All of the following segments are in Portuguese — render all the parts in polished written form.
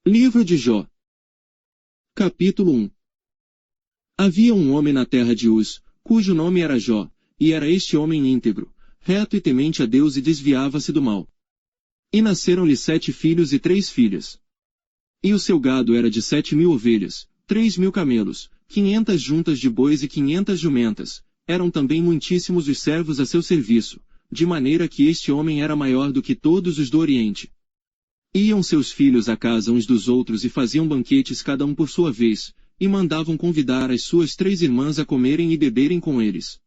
Livro de Jó. Capítulo 1. Havia um homem na terra de Uz, cujo nome era Jó, e era este homem íntegro, reto e temente a Deus e desviava-se do mal. E nasceram-lhe 7 filhos e 3 filhas. E o seu gado era de 7.000 ovelhas, 3.000 camelos, 500 juntas de bois e 500 jumentas. Eram também muitíssimos os servos a seu serviço, de maneira que este homem era maior do que todos os do Oriente. Iam seus filhos à casa uns dos outros e faziam banquetes cada um por sua vez, e mandavam convidar as suas 3 irmãs a comerem e beberem com eles.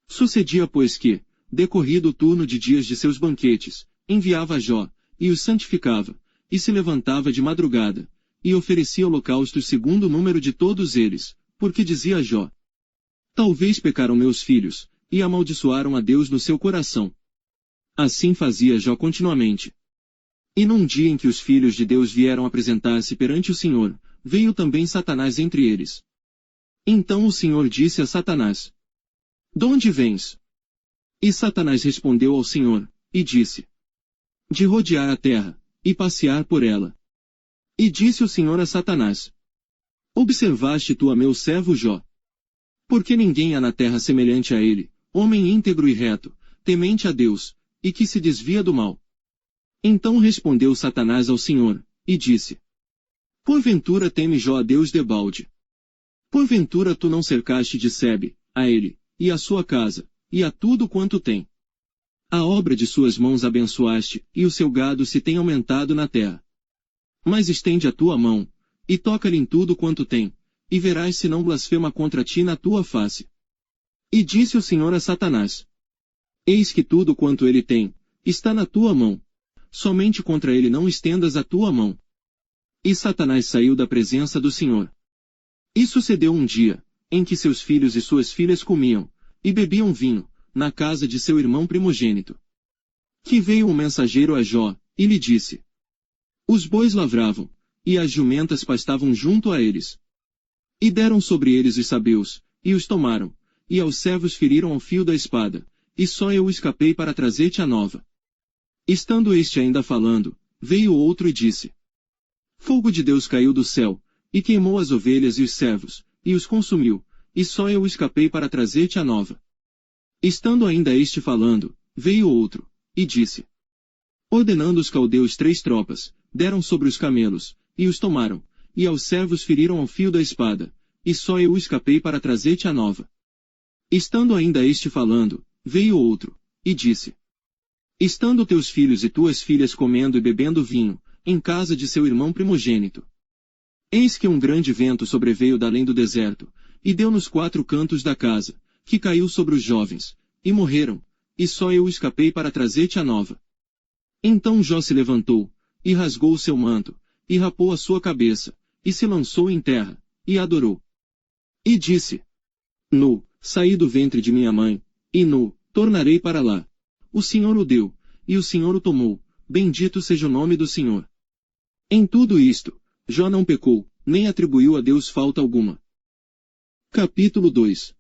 Sucedia, pois que, decorrido o turno de dias de seus banquetes, enviava a Jó, e os santificava, e se levantava de madrugada, e oferecia holocaustos segundo o número de todos eles, porque dizia a Jó: talvez pecaram meus filhos, e amaldiçoaram a Deus no seu coração. Assim fazia Jó continuamente. E num dia em que os filhos de Deus vieram apresentar-se perante o Senhor, veio também Satanás entre eles. Então o Senhor disse a Satanás: donde vens? E Satanás respondeu ao Senhor, e disse: de rodear a terra, e passear por ela. E disse o Senhor a Satanás: observaste tu a meu servo Jó? Porque ninguém há na terra semelhante a ele, homem íntegro e reto, temente a Deus, e que se desvia do mal. Então respondeu Satanás ao Senhor, e disse: porventura teme Jó a Deus debalde? Porventura tu não cercaste de Sebe, a ele, e a sua casa, e a tudo quanto tem? A obra de suas mãos abençoaste, e o seu gado se tem aumentado na terra. Mas estende a tua mão, e toca-lhe em tudo quanto tem, e verás se não blasfema contra ti na tua face. E disse o Senhor a Satanás: eis que tudo quanto ele tem, está na tua mão. Somente contra ele não estendas a tua mão. E Satanás saiu da presença do Senhor. E sucedeu um dia, em que seus filhos e suas filhas comiam, e bebiam vinho, na casa de seu irmão primogênito. Que veio um mensageiro a Jó, e lhe disse: os bois lavravam, e as jumentas pastavam junto a eles. E deram sobre eles os sabeus, e os tomaram, e aos servos feriram ao fio da espada, e só eu escapei para trazer-te a nova. Estando este ainda falando, veio outro e disse: fogo de Deus caiu do céu, e queimou as ovelhas e os servos, e os consumiu, e só eu escapei para trazer-te a nova. Estando ainda este falando, veio outro, e disse: ordenando os caldeus 3 tropas, deram sobre os camelos, e os tomaram, e aos servos feriram ao fio da espada, e só eu escapei para trazer-te a nova. Estando ainda este falando, veio outro, e disse: estando teus filhos e tuas filhas comendo e bebendo vinho, em casa de seu irmão primogênito. Eis que um grande vento sobreveio d'além do deserto, e deu nos 4 cantos da casa, que caiu sobre os jovens, e morreram, e só eu escapei para trazer-te a nova. Então Jó se levantou, e rasgou o seu manto, e rapou a sua cabeça, e se lançou em terra, e adorou. E disse: nu, saí do ventre de minha mãe, e nu, tornarei para lá. O Senhor o deu, e o Senhor o tomou, bendito seja o nome do Senhor. Em tudo isto, Jó não pecou, nem atribuiu a Deus falta alguma. Capítulo 2.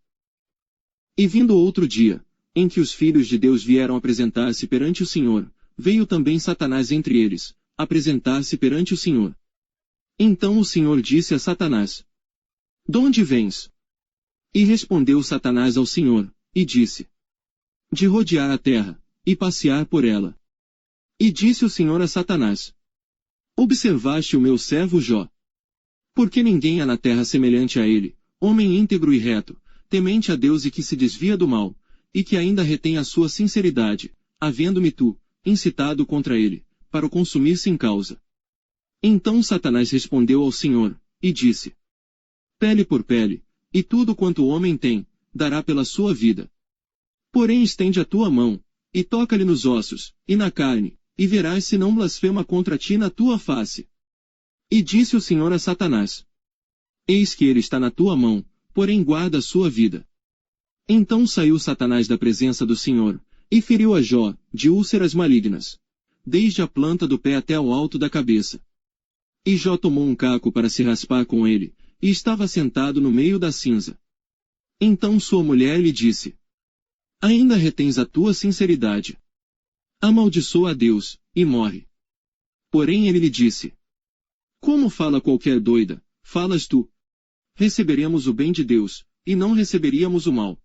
E vindo outro dia, em que os filhos de Deus vieram apresentar-se perante o Senhor, veio também Satanás entre eles, apresentar-se perante o Senhor. Então o Senhor disse a Satanás: donde vens? E respondeu Satanás ao Senhor, e disse: de rodear a terra, e passear por ela. E disse o Senhor a Satanás: observaste o meu servo Jó? Porque ninguém há na terra semelhante a ele, homem íntegro e reto, temente a Deus e que se desvia do mal, e que ainda retém a sua sinceridade, havendo-me tu, incitado contra ele, para o consumir sem causa. Então Satanás respondeu ao Senhor, e disse: pele por pele, e tudo quanto o homem tem, dará pela sua vida. Porém estende a tua mão, e toca-lhe nos ossos, e na carne, e verás se não blasfema contra ti na tua face. E disse o Senhor a Satanás: eis que ele está na tua mão, porém guarda a sua vida. Então saiu Satanás da presença do Senhor, e feriu a Jó, de úlceras malignas, desde a planta do pé até ao alto da cabeça. E Jó tomou um caco para se raspar com ele, e estava sentado no meio da cinza. Então sua mulher lhe disse: ainda retens a tua sinceridade. Amaldiçoa a Deus, e morre. Porém ele lhe disse: Como fala qualquer doida, falas tu. Receberemos o bem de Deus, e não receberíamos o mal.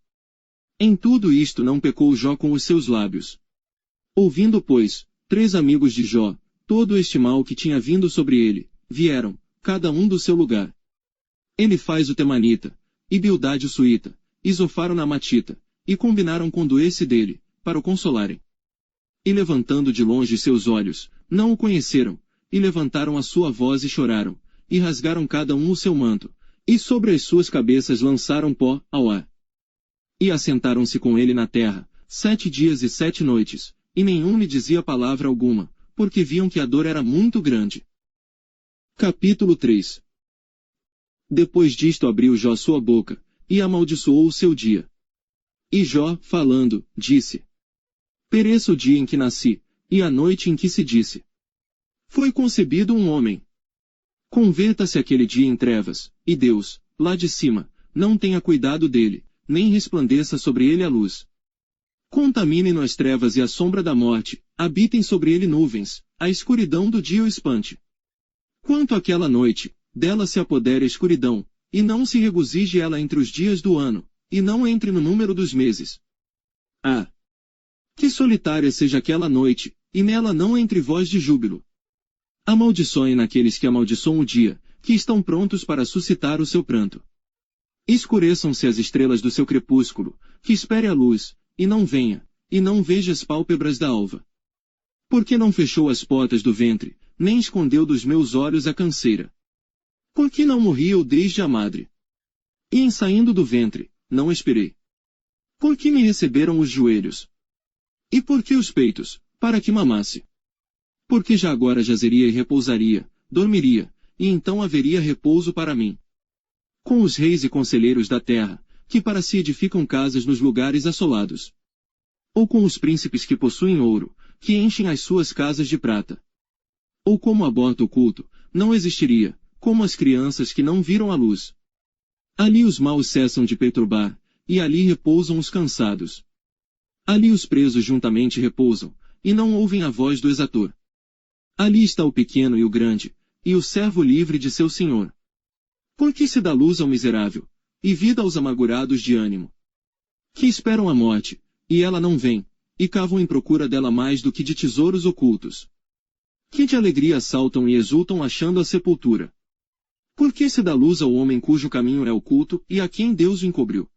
Em tudo isto não pecou Jó com os seus lábios. Ouvindo, pois, 3 amigos de Jó, todo este mal que tinha vindo sobre ele, vieram, cada um do seu lugar. Elifaz o Temanita, e Bildade o Suíta, e Zofar o Namatita, e combinaram com doer-se dele, para o consolarem. E levantando de longe seus olhos, não o conheceram, e levantaram a sua voz e choraram, e rasgaram cada um o seu manto, e sobre as suas cabeças lançaram pó ao ar. E assentaram-se com ele na terra, 7 dias e 7 noites, e nenhum lhe dizia palavra alguma, porque viam que a dor era muito grande. Capítulo 3. Depois disto abriu Jó sua boca, e amaldiçoou o seu dia. E Jó, falando, disse: Pereça o dia em que nasci, e a noite em que se disse: Foi concebido um homem. Converta-se aquele dia em trevas, e Deus, lá de cima, não tenha cuidado dele, nem resplandeça sobre ele a luz. Contaminem-no as trevas e a sombra da morte, habitem sobre ele nuvens, a escuridão do dia o espante. Quanto àquela noite, dela se apodere a escuridão, e não se regozije ela entre os dias do ano, e não entre no número dos meses. Ah! Que solitária seja aquela noite, e nela não entre voz de júbilo. Amaldiçoem naqueles que amaldiçoam o dia, que estão prontos para suscitar o seu pranto. Escureçam-se as estrelas do seu crepúsculo, que espere a luz, e não venha, e não veja as pálpebras da alva. Porque não fechou as portas do ventre, nem escondeu dos meus olhos a canseira. Porque não morri eu desde a madre. E em saindo do ventre, não esperei. Porque me receberam os joelhos. E por que os peitos, para que mamasse? Porque já agora jazeria e repousaria, dormiria, e então haveria repouso para mim. Com os reis e conselheiros da terra, que para si edificam casas nos lugares assolados. Ou com os príncipes que possuem ouro, que enchem as suas casas de prata. Ou como aborto oculto, não existiria, como as crianças que não viram a luz. Ali os maus cessam de perturbar, e ali repousam os cansados. Ali os presos juntamente repousam, e não ouvem a voz do exator. Ali está o pequeno e o grande, e o servo livre de seu senhor. Por que se dá luz ao miserável, e vida aos amargurados de ânimo? Que esperam a morte, e ela não vem, e cavam em procura dela mais do que de tesouros ocultos. Que de alegria saltam e exultam achando a sepultura. Por que se dá luz ao homem cujo caminho é oculto, e a quem Deus o encobriu?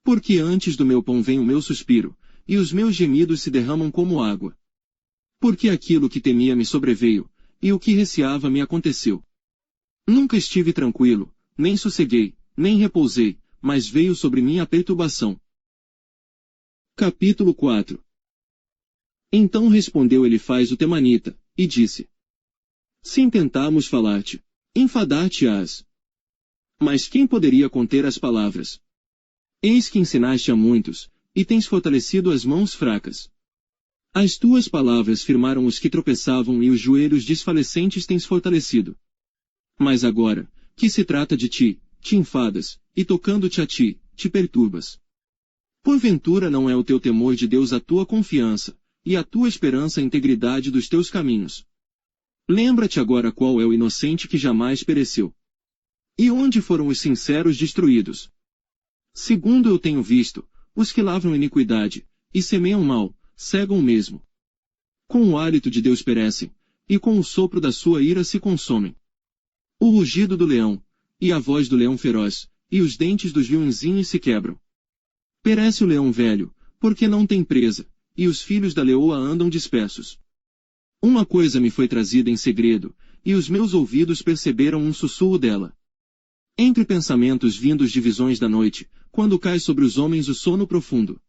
Porque antes do meu pão vem o meu suspiro, e os meus gemidos se derramam como água. Porque aquilo que temia me sobreveio, e o que receava me aconteceu. Nunca estive tranquilo, nem sosseguei, nem repousei, mas veio sobre mim a perturbação. Capítulo 4. Então respondeu Elifaz o Temanita, e disse: Se intentarmos falar-te, enfadar-te-ás. Mas quem poderia conter as palavras? Eis que ensinaste a muitos, e tens fortalecido as mãos fracas. As tuas palavras firmaram os que tropeçavam e os joelhos desfalecentes tens fortalecido. Mas agora, que se trata de ti, te enfadas, e tocando-te a ti, te perturbas. Porventura não é o teu temor de Deus a tua confiança, e a tua esperança a integridade dos teus caminhos. Lembra-te agora qual é o inocente que jamais pereceu. E onde foram os sinceros destruídos? Segundo eu tenho visto, os que lavram iniquidade, e semeiam mal, cegam o mesmo. Com o hálito de Deus perecem, e com o sopro da sua ira se consomem. O rugido do leão, e a voz do leão feroz, e os dentes dos leõezinhos se quebram. Perece o leão velho, porque não tem presa, e os filhos da leoa andam dispersos. Uma coisa me foi trazida em segredo, e os meus ouvidos perceberam um sussurro dela. Entre pensamentos vindos de visões da noite, quando cai sobre os homens o sono profundo.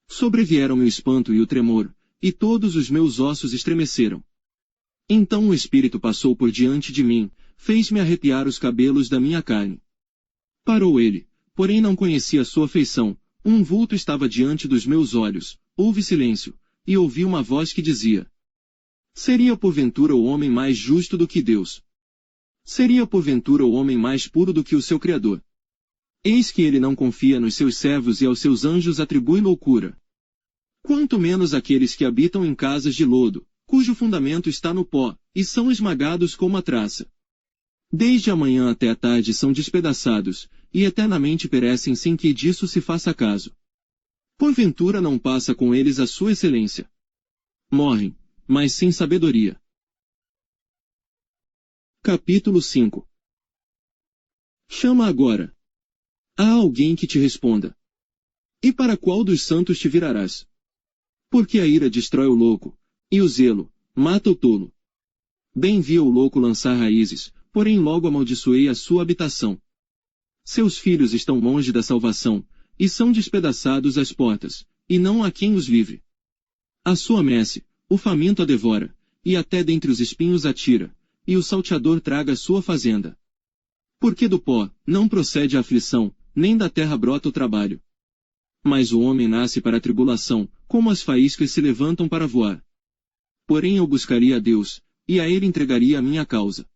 Sobrevieram-me o espanto e o tremor, e todos os meus ossos estremeceram. Então o Espírito passou por diante de mim, fez-me arrepiar os cabelos da minha carne. Parou ele, porém não conhecia sua feição, um vulto estava diante dos meus olhos, houve silêncio, e ouvi uma voz que dizia: Seria porventura o homem mais justo do que Deus? Seria porventura o homem mais puro do que o seu Criador? Eis que ele não confia nos seus servos e aos seus anjos atribui loucura. Quanto menos aqueles que habitam em casas de lodo, cujo fundamento está no pó, e são esmagados como a traça. Desde a manhã até a tarde são despedaçados, e eternamente perecem sem que disso se faça caso. Porventura não passa com eles a sua excelência. Morrem, mas sem sabedoria. Capítulo 5. Chama agora. Há alguém que te responda. E para qual dos santos te virarás? Porque a ira destrói o louco, e o zelo mata o tolo. Bem vi o louco lançar raízes, porém logo amaldiçoei a sua habitação. Seus filhos estão longe da salvação, e são despedaçados às portas, e não há quem os livre. A sua messe, o faminto a devora, e até dentre os espinhos atira, e o salteador traga a sua fazenda. Porque do pó não procede a aflição, nem da terra brota o trabalho. Mas o homem nasce para a tribulação, como as faíscas se levantam para voar. Porém eu buscaria a Deus, e a ele entregaria a minha causa.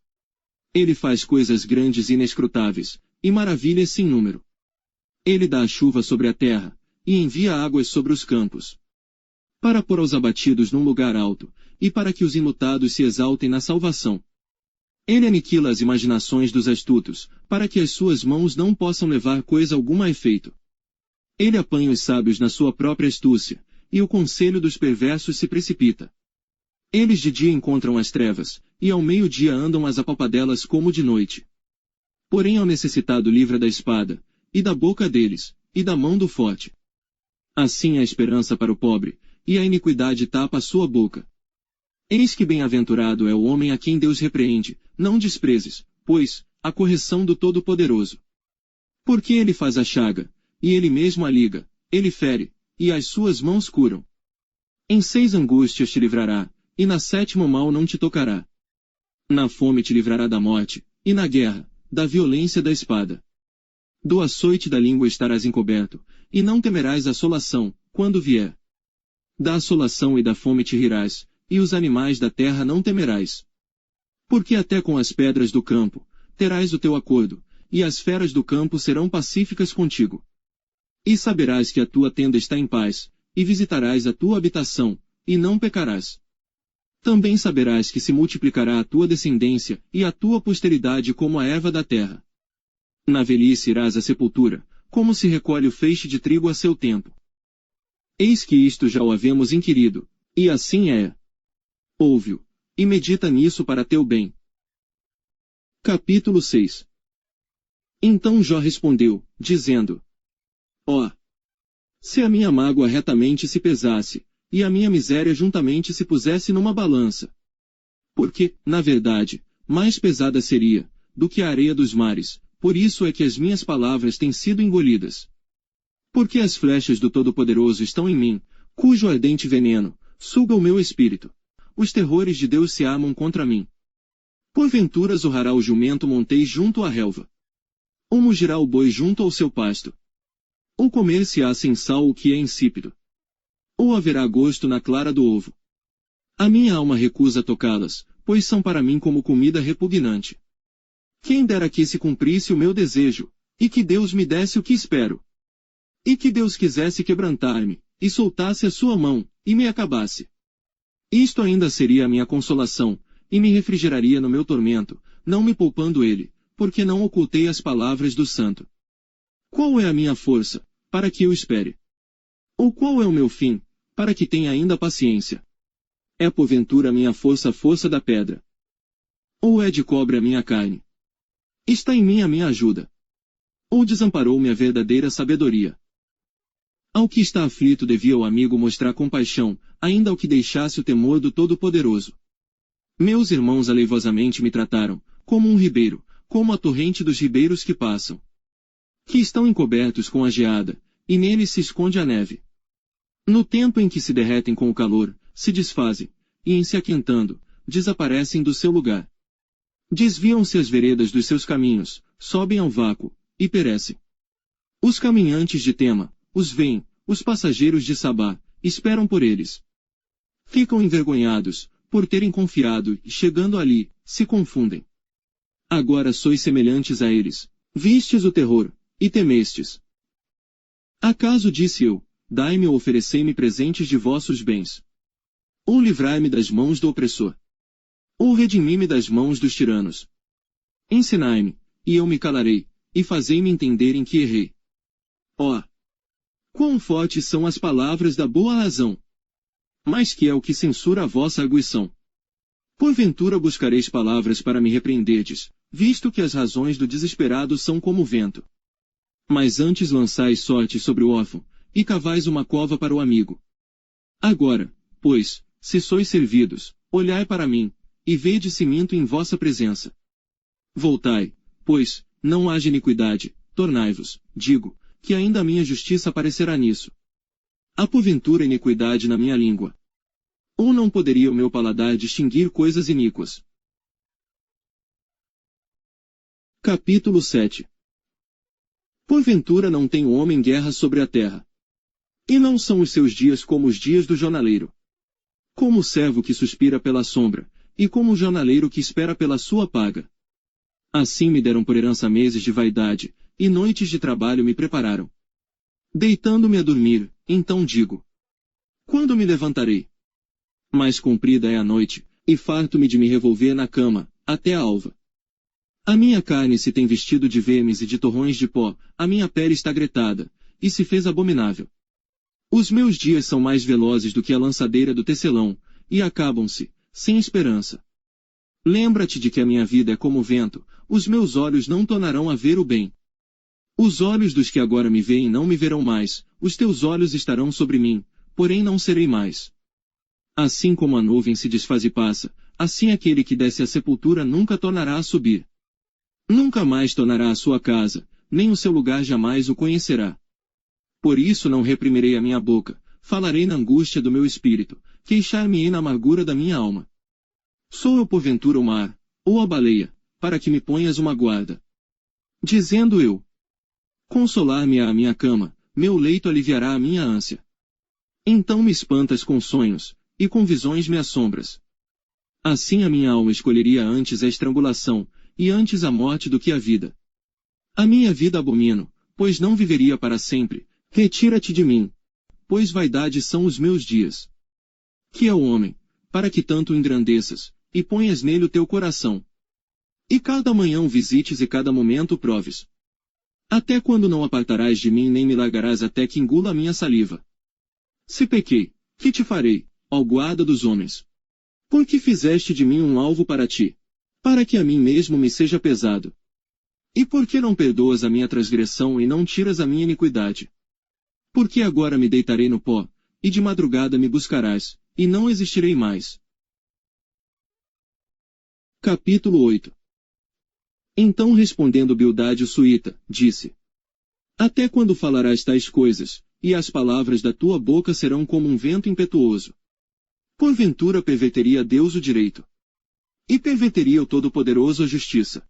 Ele faz coisas grandes e inescrutáveis, e maravilhas sem número. Ele dá a chuva sobre a terra, e envia águas sobre os campos. Para pôr aos abatidos num lugar alto, e para que os enlutados se exaltem na salvação. Ele aniquila as imaginações dos astutos, para que as suas mãos não possam levar coisa alguma a efeito. Ele apanha os sábios na sua própria astúcia, e o conselho dos perversos se precipita. Eles de dia encontram as trevas, e ao meio-dia andam as apalpadelas como de noite. Porém ao necessitado livra da espada, e da boca deles, e da mão do forte. Assim a esperança para o pobre, e a iniquidade tapa a sua boca. Eis que bem-aventurado é o homem a quem Deus repreende, não desprezes, pois, a correção do Todo-Poderoso. Porque ele faz a chaga, e ele mesmo a liga, ele fere, e as suas mãos curam. Em 6 angústias te livrará, e na 7ª mal não te tocará. Na fome te livrará da morte, e na guerra, da violência da espada. Do açoite da língua estarás encoberto, e não temerás a assolação, quando vier. Da assolação e da fome te rirás, e os animais da terra não temerás. Porque até com as pedras do campo, terás o teu acordo, e as feras do campo serão pacíficas contigo. E saberás que a tua tenda está em paz, e visitarás a tua habitação, e não pecarás. Também saberás que se multiplicará a tua descendência, e a tua posteridade como a erva da terra. Na velhice irás à sepultura, como se recolhe o feixe de trigo a seu tempo. Eis que isto já o havemos inquirido, e assim é. Ouve-o, e medita nisso para teu bem. Capítulo 6. Então Jó respondeu, dizendo: Ó! Se a minha mágoa retamente se pesasse, e a minha miséria juntamente se pusesse numa balança. Porque, na verdade, mais pesada seria, do que a areia dos mares, por isso é que as minhas palavras têm sido engolidas. Porque as flechas do Todo-Poderoso estão em mim, cujo ardente veneno suga o meu espírito. Os terrores de Deus se armam contra mim. Porventura zurrará o jumento montês junto à relva. Ou mugirá o boi junto ao seu pasto. Ou comer-se-á sem sal o que é insípido. Ou haverá gosto na clara do ovo. A minha alma recusa tocá-las, pois são para mim como comida repugnante. Quem dera que se cumprisse o meu desejo, e que Deus me desse o que espero. E que Deus quisesse quebrantar-me, e soltasse a sua mão, e me acabasse. Isto ainda seria a minha consolação, e me refrigeraria no meu tormento, não me poupando ele, porque não ocultei as palavras do santo. Qual é a minha força, para que eu espere? Ou qual é o meu fim, para que tenha ainda paciência? É porventura a minha força a força da pedra? Ou é de cobre a minha carne? Está em mim a minha ajuda? Ou desamparou-me a verdadeira sabedoria? Ao que está aflito devia o amigo mostrar compaixão, ainda ao que deixasse o temor do Todo-Poderoso. Meus irmãos aleivosamente me trataram, como um ribeiro, como a torrente dos ribeiros que passam. Que estão encobertos com a geada, e neles se esconde a neve. No tempo em que se derretem com o calor, se desfazem, e em se aquentando, desaparecem do seu lugar. Desviam-se as veredas dos seus caminhos, sobem ao vácuo, e perecem. Os caminhantes de Tema, os veem, os passageiros de Sabá, esperam por eles. Ficam envergonhados, por terem confiado, e chegando ali, se confundem. Agora sois semelhantes a eles, vistes o terror, e temestes. Acaso disse eu, dai-me ou oferecei-me presentes de vossos bens? Ou livrai-me das mãos do opressor? Ou redimi-me das mãos dos tiranos? Ensinai-me, e eu me calarei, e fazei-me entender em que errei. Ó! Quão fortes são as palavras da boa razão! Mas que é o que censura a vossa arguição? Porventura buscareis palavras para me repreenderdes, visto que as razões do desesperado são como o vento. Mas antes lançais sorte sobre o órfão, e cavais uma cova para o amigo. Agora, pois, se sois servidos, olhai para mim, e vede se minto em vossa presença. Voltai, pois, não haja iniquidade, tornai-vos, digo, que ainda a minha justiça aparecerá nisso. Há porventura iniquidade na minha língua? Ou não poderia o meu paladar distinguir coisas iníquas? Capítulo 7. Porventura não tem o homem guerra sobre a terra. E não são os seus dias como os dias do jornaleiro. Como o servo que suspira pela sombra, e como o jornaleiro que espera pela sua paga. Assim me deram por herança meses de vaidade, e noites de trabalho me prepararam. Deitando-me a dormir, então digo: quando me levantarei? Mais comprida é a noite, e farto-me de me revolver na cama, até a alva. A minha carne se tem vestido de vermes e de torrões de pó, a minha pele está gretada, e se fez abominável. Os meus dias são mais velozes do que a lançadeira do tecelão, e acabam-se, sem esperança. Lembra-te de que a minha vida é como o vento, os meus olhos não tornarão a ver o bem. Os olhos dos que agora me veem não me verão mais, os teus olhos estarão sobre mim, porém não serei mais. Assim como a nuvem se desfaz e passa, assim aquele que desce à sepultura nunca tornará a subir. Nunca mais tornará à sua casa, nem o seu lugar jamais o conhecerá. Por isso não reprimirei a minha boca, falarei na angústia do meu espírito, queixar-me-ei na amargura da minha alma. Sou eu porventura o mar, ou a baleia, para que me ponhas uma guarda? Dizendo eu: consolar-me-á a minha cama, meu leito aliviará a minha ânsia. Então me espantas com sonhos, e com visões me assombras. Assim a minha alma escolheria antes a estrangulação, e antes a morte do que a vida. A minha vida abomino, pois não viveria para sempre. Retira-te de mim, pois vaidade são os meus dias. Que é o homem, para que tanto o engrandeças, e ponhas nele o teu coração? E cada manhã o visites e cada momento o proves. Até quando não apartarás de mim nem me largarás até que engula a minha saliva? Se pequei, que te farei, ó guarda dos homens? Por que fizeste de mim um alvo para ti? Para que a mim mesmo me seja pesado. E por que não perdoas a minha transgressão e não tiras a minha iniquidade? Porque agora me deitarei no pó, e de madrugada me buscarás, e não existirei mais. Capítulo 8. Então respondendo Bildade o suíta, disse: até quando falarás tais coisas, e as palavras da tua boca serão como um vento impetuoso? Porventura perverteria Deus o direito? E perverteria o Todo-Poderoso a justiça?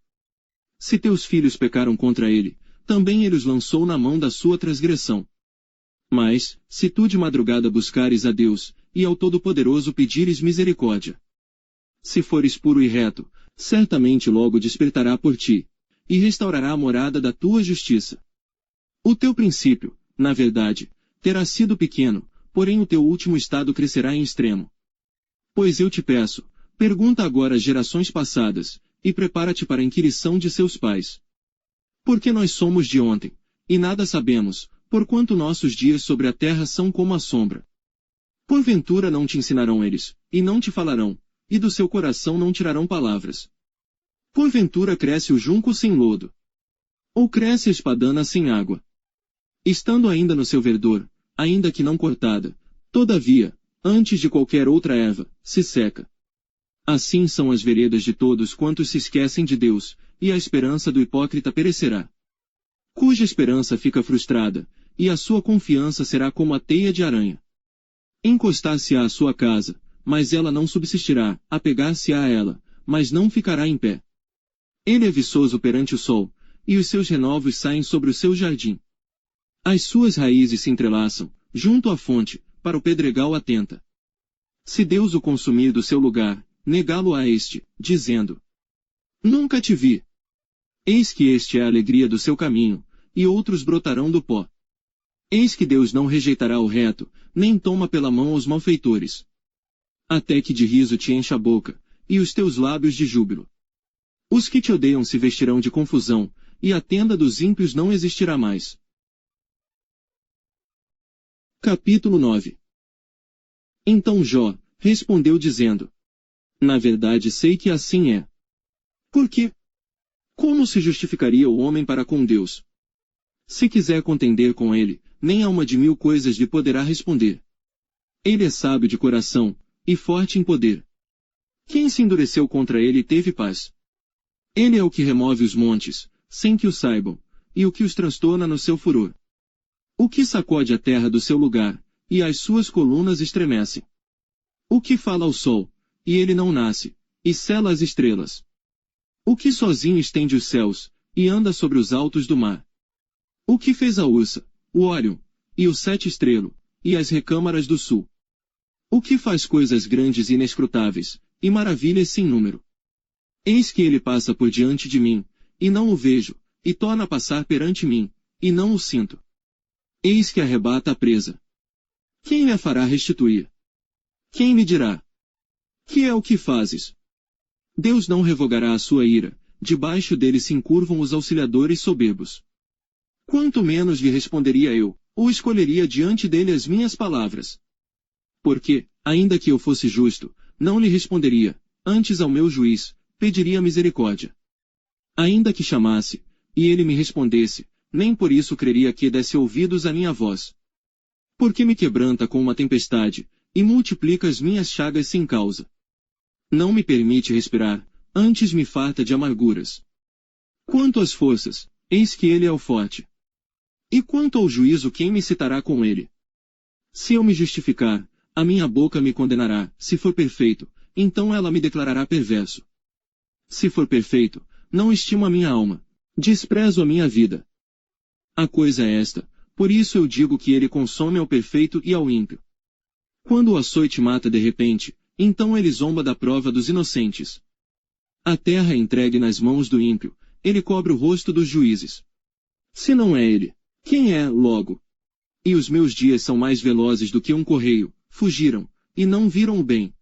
Se teus filhos pecaram contra ele, também ele os lançou na mão da sua transgressão. Mas, se tu de madrugada buscares a Deus, e ao Todo-Poderoso pedires misericórdia, se fores puro e reto, certamente logo despertará por ti, e restaurará a morada da tua justiça. O teu princípio, na verdade, terá sido pequeno, porém o teu último estado crescerá em extremo. Pois eu te peço, pergunta agora às gerações passadas, e prepara-te para a inquirição de seus pais. Porque nós somos de ontem, e nada sabemos, porquanto nossos dias sobre a terra são como a sombra. Porventura não te ensinarão eles, e não te falarão, e do seu coração não tirarão palavras. Porventura cresce o junco sem lodo? Ou cresce a espadana sem água? Estando ainda no seu verdor, ainda que não cortada, todavia, antes de qualquer outra erva, se seca. Assim são as veredas de todos quantos se esquecem de Deus, e a esperança do hipócrita perecerá. Cuja esperança fica frustrada, e a sua confiança será como a teia de aranha. Encostar-se-á à sua casa, mas ela não subsistirá, apegar-se-á a ela, mas não ficará em pé. Ele é viçoso perante o sol, e os seus renovos saem sobre o seu jardim. As suas raízes se entrelaçam, junto à fonte, para o pedregal atenta. Se Deus o consumir do seu lugar, negá-lo-á este, dizendo: nunca te vi. Eis que este é a alegria do seu caminho, e outros brotarão do pó. Eis que Deus não rejeitará o reto, nem toma pela mão os malfeitores. Até que de riso te encha a boca, e os teus lábios de júbilo. Os que te odeiam se vestirão de confusão, e a tenda dos ímpios não existirá mais. Capítulo 9. Então Jó respondeu dizendo: Na verdade sei que assim é. Por quê? Como se justificaria o homem para com Deus? Se quiser contender com ele, nem a uma de 1000 coisas lhe poderá responder. Ele é sábio de coração, e forte em poder. Quem se endureceu contra ele teve paz. Ele é o que remove os montes, sem que o saibam, e o que os transtorna no seu furor. O que sacode a terra do seu lugar, e as suas colunas estremecem. O que fala ao sol, e ele não nasce, e sela as estrelas. O que sozinho estende os céus, e anda sobre os altos do mar. O que fez a Ursa, o Órion, e o Sete Estrelo, e as recâmaras do sul. O que faz coisas grandes e inescrutáveis, e maravilhas sem número. Eis que ele passa por diante de mim, e não o vejo, e torna a passar perante mim, e não o sinto. Eis que arrebata a presa. Quem lhe a fará restituir? Quem me dirá? Que é o que fazes? Deus não revogará a sua ira, debaixo dele se encurvam os auxiliadores soberbos. Quanto menos lhe responderia eu, ou escolheria diante dele as minhas palavras. Porque, ainda que eu fosse justo, não lhe responderia, antes ao meu juiz, pediria misericórdia. Ainda que chamasse, e ele me respondesse, nem por isso creria que desse ouvidos à minha voz. Porque me quebranta com uma tempestade, e multiplica as minhas chagas sem causa. Não me permite respirar, antes me farta de amarguras. Quanto às forças, eis que ele é o forte. E quanto ao juízo, quem me citará com ele? Se eu me justificar, a minha boca me condenará, se for perfeito, então ela me declarará perverso. Se for perfeito, não estimo a minha alma, desprezo a minha vida. A coisa é esta, por isso eu digo que ele consome ao perfeito e ao ímpio. Quando o açoite mata de repente, então ele zomba da prova dos inocentes. A terra é entregue nas mãos do ímpio, ele cobre o rosto dos juízes. Se não é ele, quem é, logo? E os meus dias são mais velozes do que um correio, fugiram, e não viram o bem.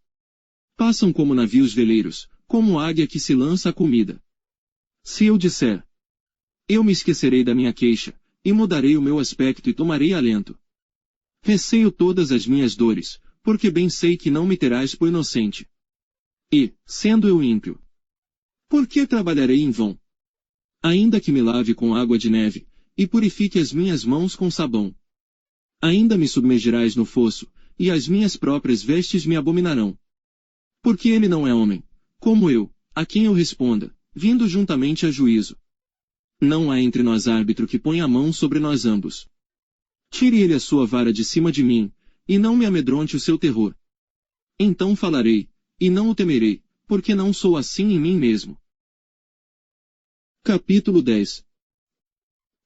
Passam como navios veleiros, como águia que se lança à comida. Se eu disser, eu me esquecerei da minha queixa, e mudarei o meu aspecto e tomarei alento. Receio todas as minhas dores, porque bem sei que não me terás por inocente. E, sendo eu ímpio, por que trabalharei em vão? Ainda que me lave com água de neve, e purifique as minhas mãos com sabão. Ainda me submergirás no fosso, e as minhas próprias vestes me abominarão. Porque ele não é homem, como eu, a quem eu responda, vindo juntamente a juízo. Não há entre nós árbitro que ponha a mão sobre nós ambos. Tire ele a sua vara de cima de mim, e não me amedronte o seu terror. Então falarei, e não o temerei, porque não sou assim em mim mesmo. Capítulo 10.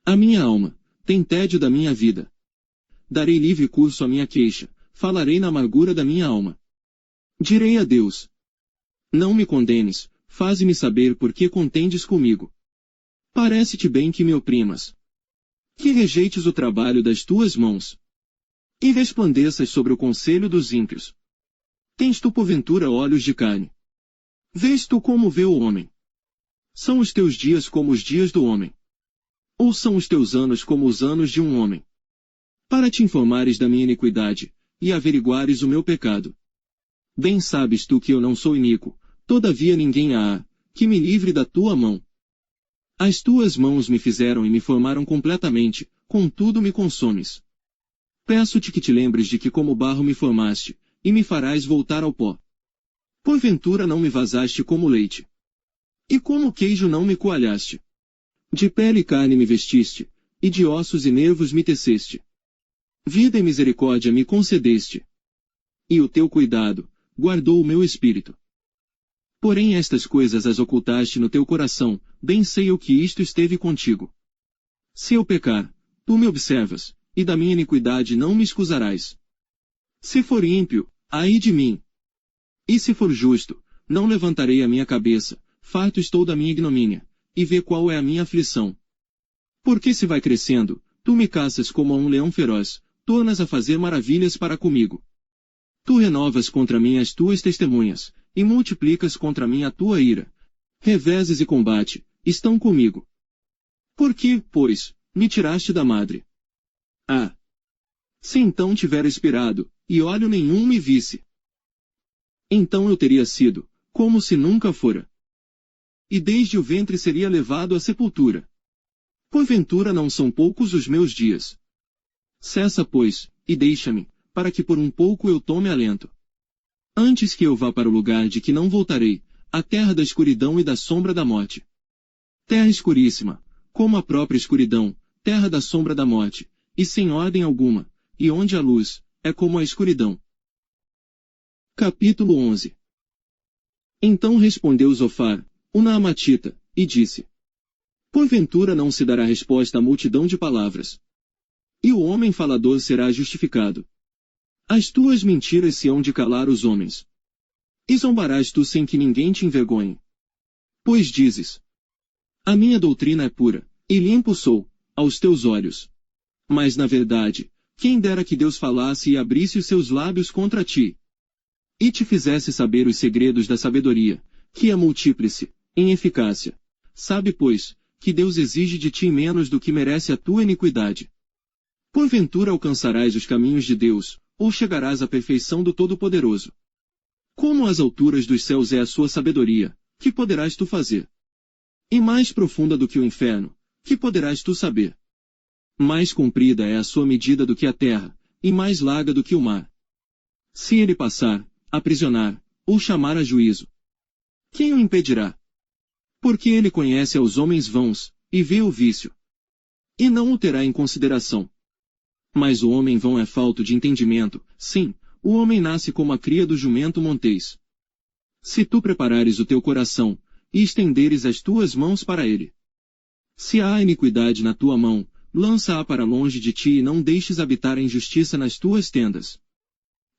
A minha alma tem tédio da minha vida. Darei livre curso à minha queixa, falarei na amargura da minha alma. Direi a Deus: não me condenes, faze-me saber por que contendes comigo. Parece-te bem que me oprimas. Que rejeites o trabalho das tuas mãos. E resplandeças sobre o conselho dos ímpios. Tens tu porventura olhos de carne? Vês tu como vê o homem? São os teus dias como os dias do homem? Ou são os teus anos como os anos de um homem? Para te informares da minha iniquidade, e averiguares o meu pecado. Bem sabes tu que eu não sou iníquo, todavia ninguém há, que me livre da tua mão. As tuas mãos me fizeram e me formaram completamente, contudo me consomes. Peço-te que te lembres de que como barro me formaste, e me farás voltar ao pó. Porventura não me vazaste como leite. E como queijo não me coalhaste. De pele e carne me vestiste, e de ossos e nervos me teceste. Vida e misericórdia me concedeste. E o teu cuidado guardou o meu espírito. Porém estas coisas as ocultaste no teu coração, bem sei eu que isto esteve contigo. Se eu pecar, tu me observas, e da minha iniquidade não me excusarás. Se for ímpio, ai de mim. E se for justo, não levantarei a minha cabeça, farto estou da minha ignomínia, e vê qual é a minha aflição. Porque se vai crescendo, tu me caças como a um leão feroz, tornas a fazer maravilhas para comigo. Tu renovas contra mim as tuas testemunhas, e multiplicas contra mim a tua ira. reveses e combate, estão comigo. Por que, pois, me tiraste da madre? Ah! Se então tivera expirado, e óleo nenhum me visse, então eu teria sido, como se nunca fora. E desde o ventre seria levado à sepultura. Porventura não são poucos os meus dias. Cessa, pois, e deixa-me, para que por um pouco eu tome alento. Antes que eu vá para o lugar de que não voltarei, a terra da escuridão e da sombra da morte. Terra escuríssima, como a própria escuridão, terra da sombra da morte, e sem ordem alguma, e onde a luz, é como a escuridão. Capítulo 11. Então respondeu Zofar, o Naamatita, e disse: Porventura não se dará resposta à multidão de palavras. E o homem falador será justificado. As tuas mentiras se hão de calar os homens. E zombarás tu sem que ninguém te envergonhe. Pois dizes: a minha doutrina é pura, e limpo sou, aos teus olhos. Mas na verdade, quem dera que Deus falasse e abrisse os seus lábios contra ti, e te fizesse saber os segredos da sabedoria, que é multíplice, em eficácia. Sabe, pois, que Deus exige de ti menos do que merece a tua iniquidade. Porventura alcançarás os caminhos de Deus, ou chegarás à perfeição do Todo-Poderoso. Como as alturas dos céus é a sua sabedoria, que poderás tu fazer? E mais profunda do que o inferno, que poderás tu saber? Mais comprida é a sua medida do que a terra, e mais larga do que o mar. Se ele passar, aprisionar, ou chamar a juízo, quem o impedirá? Porque ele conhece aos homens vãos, e vê o vício, e não o terá em consideração. Mas o homem vão é falto de entendimento, sim, o homem nasce como a cria do jumento montês. Se tu preparares o teu coração, e estenderes as tuas mãos para ele. Se há iniquidade na tua mão, lança-a para longe de ti e não deixes habitar a injustiça nas tuas tendas.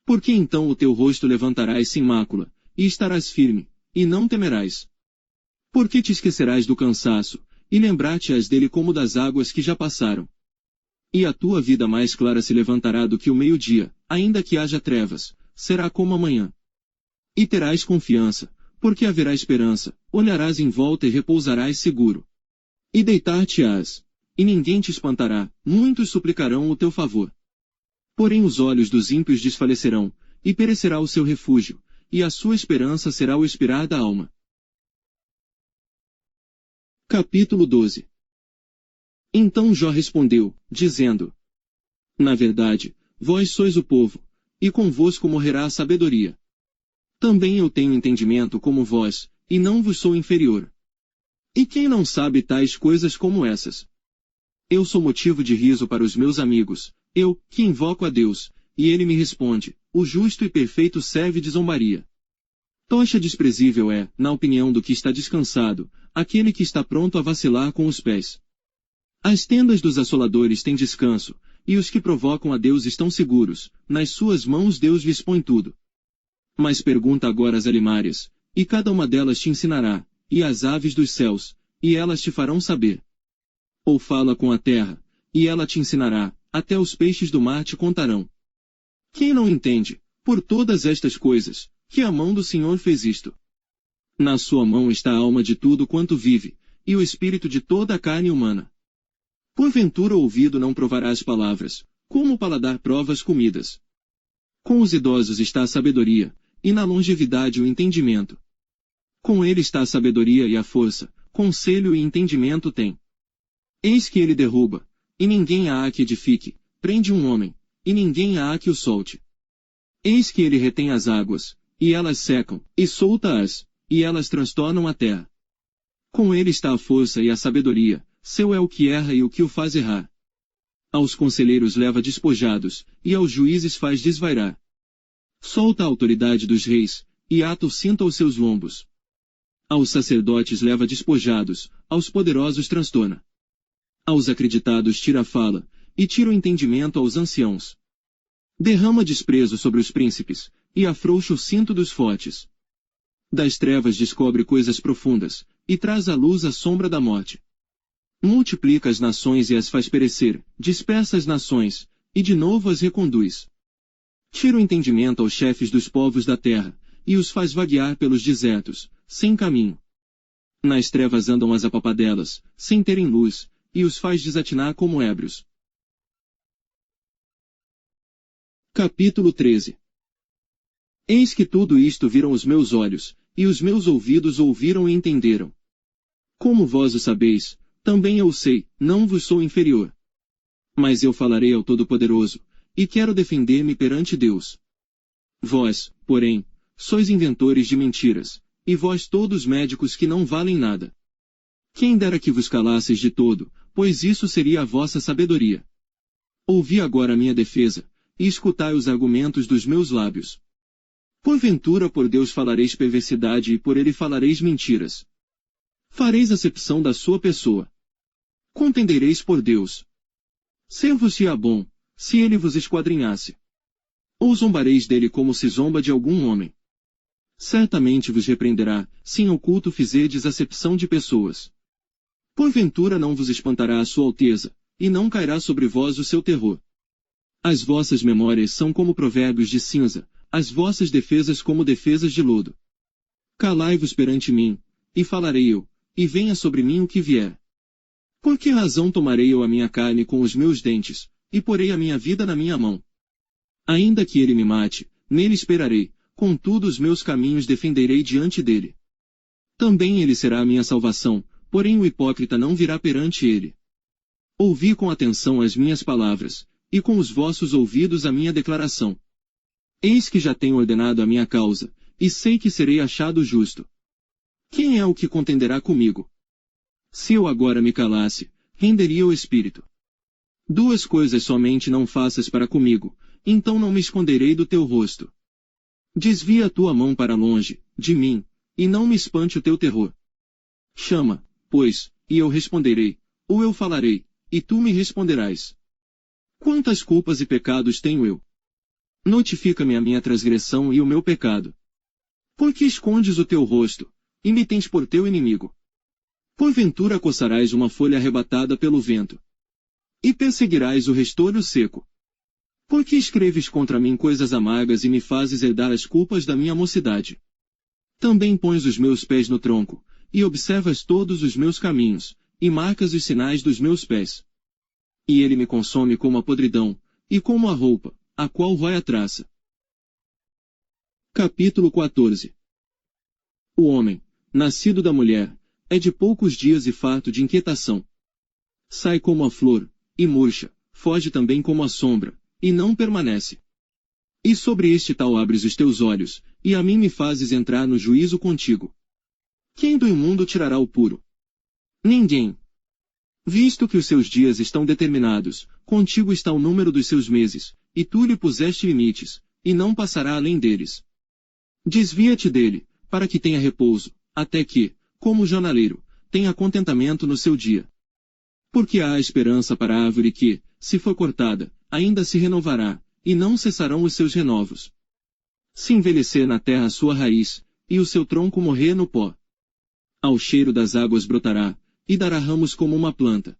Porque então o teu rosto levantarás sem mácula, e estarás firme, e não temerás. Porque te esquecerás do cansaço, e lembrar-te-ás dele como das águas que já passaram. E a tua vida mais clara se levantará do que o meio-dia, ainda que haja trevas, será como a manhã. E terás confiança, porque haverá esperança, olharás em volta e repousarás seguro. E deitar-te-ás, e ninguém te espantará, muitos suplicarão o teu favor. Porém os olhos dos ímpios desfalecerão, e perecerá o seu refúgio, e a sua esperança será o expirar da alma. Capítulo 12. Então Jó respondeu, dizendo: na verdade, vós sois o povo, e convosco morrerá a sabedoria. Também eu tenho entendimento como vós, e não vos sou inferior. E quem não sabe tais coisas como essas? Eu sou motivo de riso para os meus amigos, eu, que invoco a Deus, e ele me responde, o justo e perfeito serve de zombaria. Tocha desprezível é, na opinião do que está descansado, aquele que está pronto a vacilar com os pés. As tendas dos assoladores têm descanso, e os que provocam a Deus estão seguros, nas suas mãos Deus lhes põe tudo. Mas pergunta agora às alimárias, e cada uma delas te ensinará, e às aves dos céus, e elas te farão saber. Ou fala com a terra, e ela te ensinará, até os peixes do mar te contarão. Quem não entende, por todas estas coisas, que a mão do Senhor fez isto? Na sua mão está a alma de tudo quanto vive, e o espírito de toda a carne humana. Porventura o ouvido não provará as palavras, como o paladar prova as comidas. Com os idosos está a sabedoria, e na longevidade o entendimento. Com ele está a sabedoria e a força, conselho e entendimento tem. Eis que ele derruba, e ninguém há que edifique, prende um homem, e ninguém há que o solte. Eis que ele retém as águas, e elas secam, e solta-as, e elas transtornam a terra. Com ele está a força e a sabedoria, seu é o que erra e o que o faz errar. Aos conselheiros leva despojados, e aos juízes faz desvairar. Solta a autoridade dos reis, e ata o cinto aos seus lombos. Aos sacerdotes leva despojados, aos poderosos transtorna. Aos acreditados tira a fala, e tira o entendimento aos anciãos. Derrama desprezo sobre os príncipes, e afrouxa o cinto dos fortes. Das trevas descobre coisas profundas, e traz à luz a sombra da morte. Multiplica as nações e as faz perecer, dispersa as nações, e de novo as reconduz. Tira o entendimento aos chefes dos povos da terra, e os faz vaguear pelos desertos, sem caminho. Nas trevas andam as apapadelas, sem terem luz, e os faz desatinar como ébrios. Capítulo 13. Eis que tudo isto viram os meus olhos, e os meus ouvidos ouviram e entenderam. Como vós o sabeis, também eu o sei, não vos sou inferior. Mas eu falarei ao Todo-Poderoso, e quero defender-me perante Deus. Vós, porém, sois inventores de mentiras, e vós todos médicos que não valem nada. Quem dera que vos calasseis de todo, pois isso seria a vossa sabedoria. Ouvi agora a minha defesa, e escutai os argumentos dos meus lábios. Porventura por Deus falareis perversidade e por ele falareis mentiras. Fareis acepção da sua pessoa. Contendereis por Deus. Ser-vos-ia bom, se ele vos esquadrinhasse. Ou zombareis dele como se zomba de algum homem. Certamente vos repreenderá, se em oculto fizerdes acepção de pessoas. Porventura não vos espantará a sua alteza, e não cairá sobre vós o seu terror. As vossas memórias são como provérbios de cinza, as vossas defesas como defesas de lodo. Calai-vos perante mim, e falarei eu, e venha sobre mim o que vier. Por que razão tomarei eu a minha carne com os meus dentes, e porei a minha vida na minha mão? Ainda que ele me mate, nele esperarei, contudo os meus caminhos defenderei diante dele. Também ele será a minha salvação, porém o hipócrita não virá perante ele. Ouvi com atenção as minhas palavras, e com os vossos ouvidos a minha declaração. Eis que já tenho ordenado a minha causa, e sei que serei achado justo. Quem é o que contenderá comigo? Se eu agora me calasse, renderia o espírito. Duas coisas somente não faças para comigo, então não me esconderei do teu rosto. Desvia a tua mão para longe, de mim, e não me espante o teu terror. Chama, pois, e eu responderei, ou eu falarei, e tu me responderás. Quantas culpas e pecados tenho eu? Notifica-me a minha transgressão e o meu pecado. Por que escondes o teu rosto, e me tens por teu inimigo? Porventura coçarás uma folha arrebatada pelo vento, e perseguirás o restolho seco. Por que escreves contra mim coisas amargas e me fazes herdar as culpas da minha mocidade? Também pões os meus pés no tronco, e observas todos os meus caminhos, e marcas os sinais dos meus pés. E ele me consome como a podridão, e como a roupa, a qual vai a traça. Capítulo 14. O homem, nascido da mulher, é de poucos dias e farto de inquietação. Sai como a flor, e murcha, foge também como a sombra, e não permanece. E sobre este tal abres os teus olhos, e a mim me fazes entrar no juízo contigo. Quem do imundo tirará o puro? Ninguém. Visto que os seus dias estão determinados, contigo está o número dos seus meses, e tu lhe puseste limites, e não passará além deles. Desvia-te dele, para que tenha repouso, até que, como o jornaleiro, tenha contentamento no seu dia. Porque há esperança para a árvore que, se for cortada, ainda se renovará, e não cessarão os seus renovos. Se envelhecer na terra a sua raiz, e o seu tronco morrer no pó, ao cheiro das águas brotará, e dará ramos como uma planta.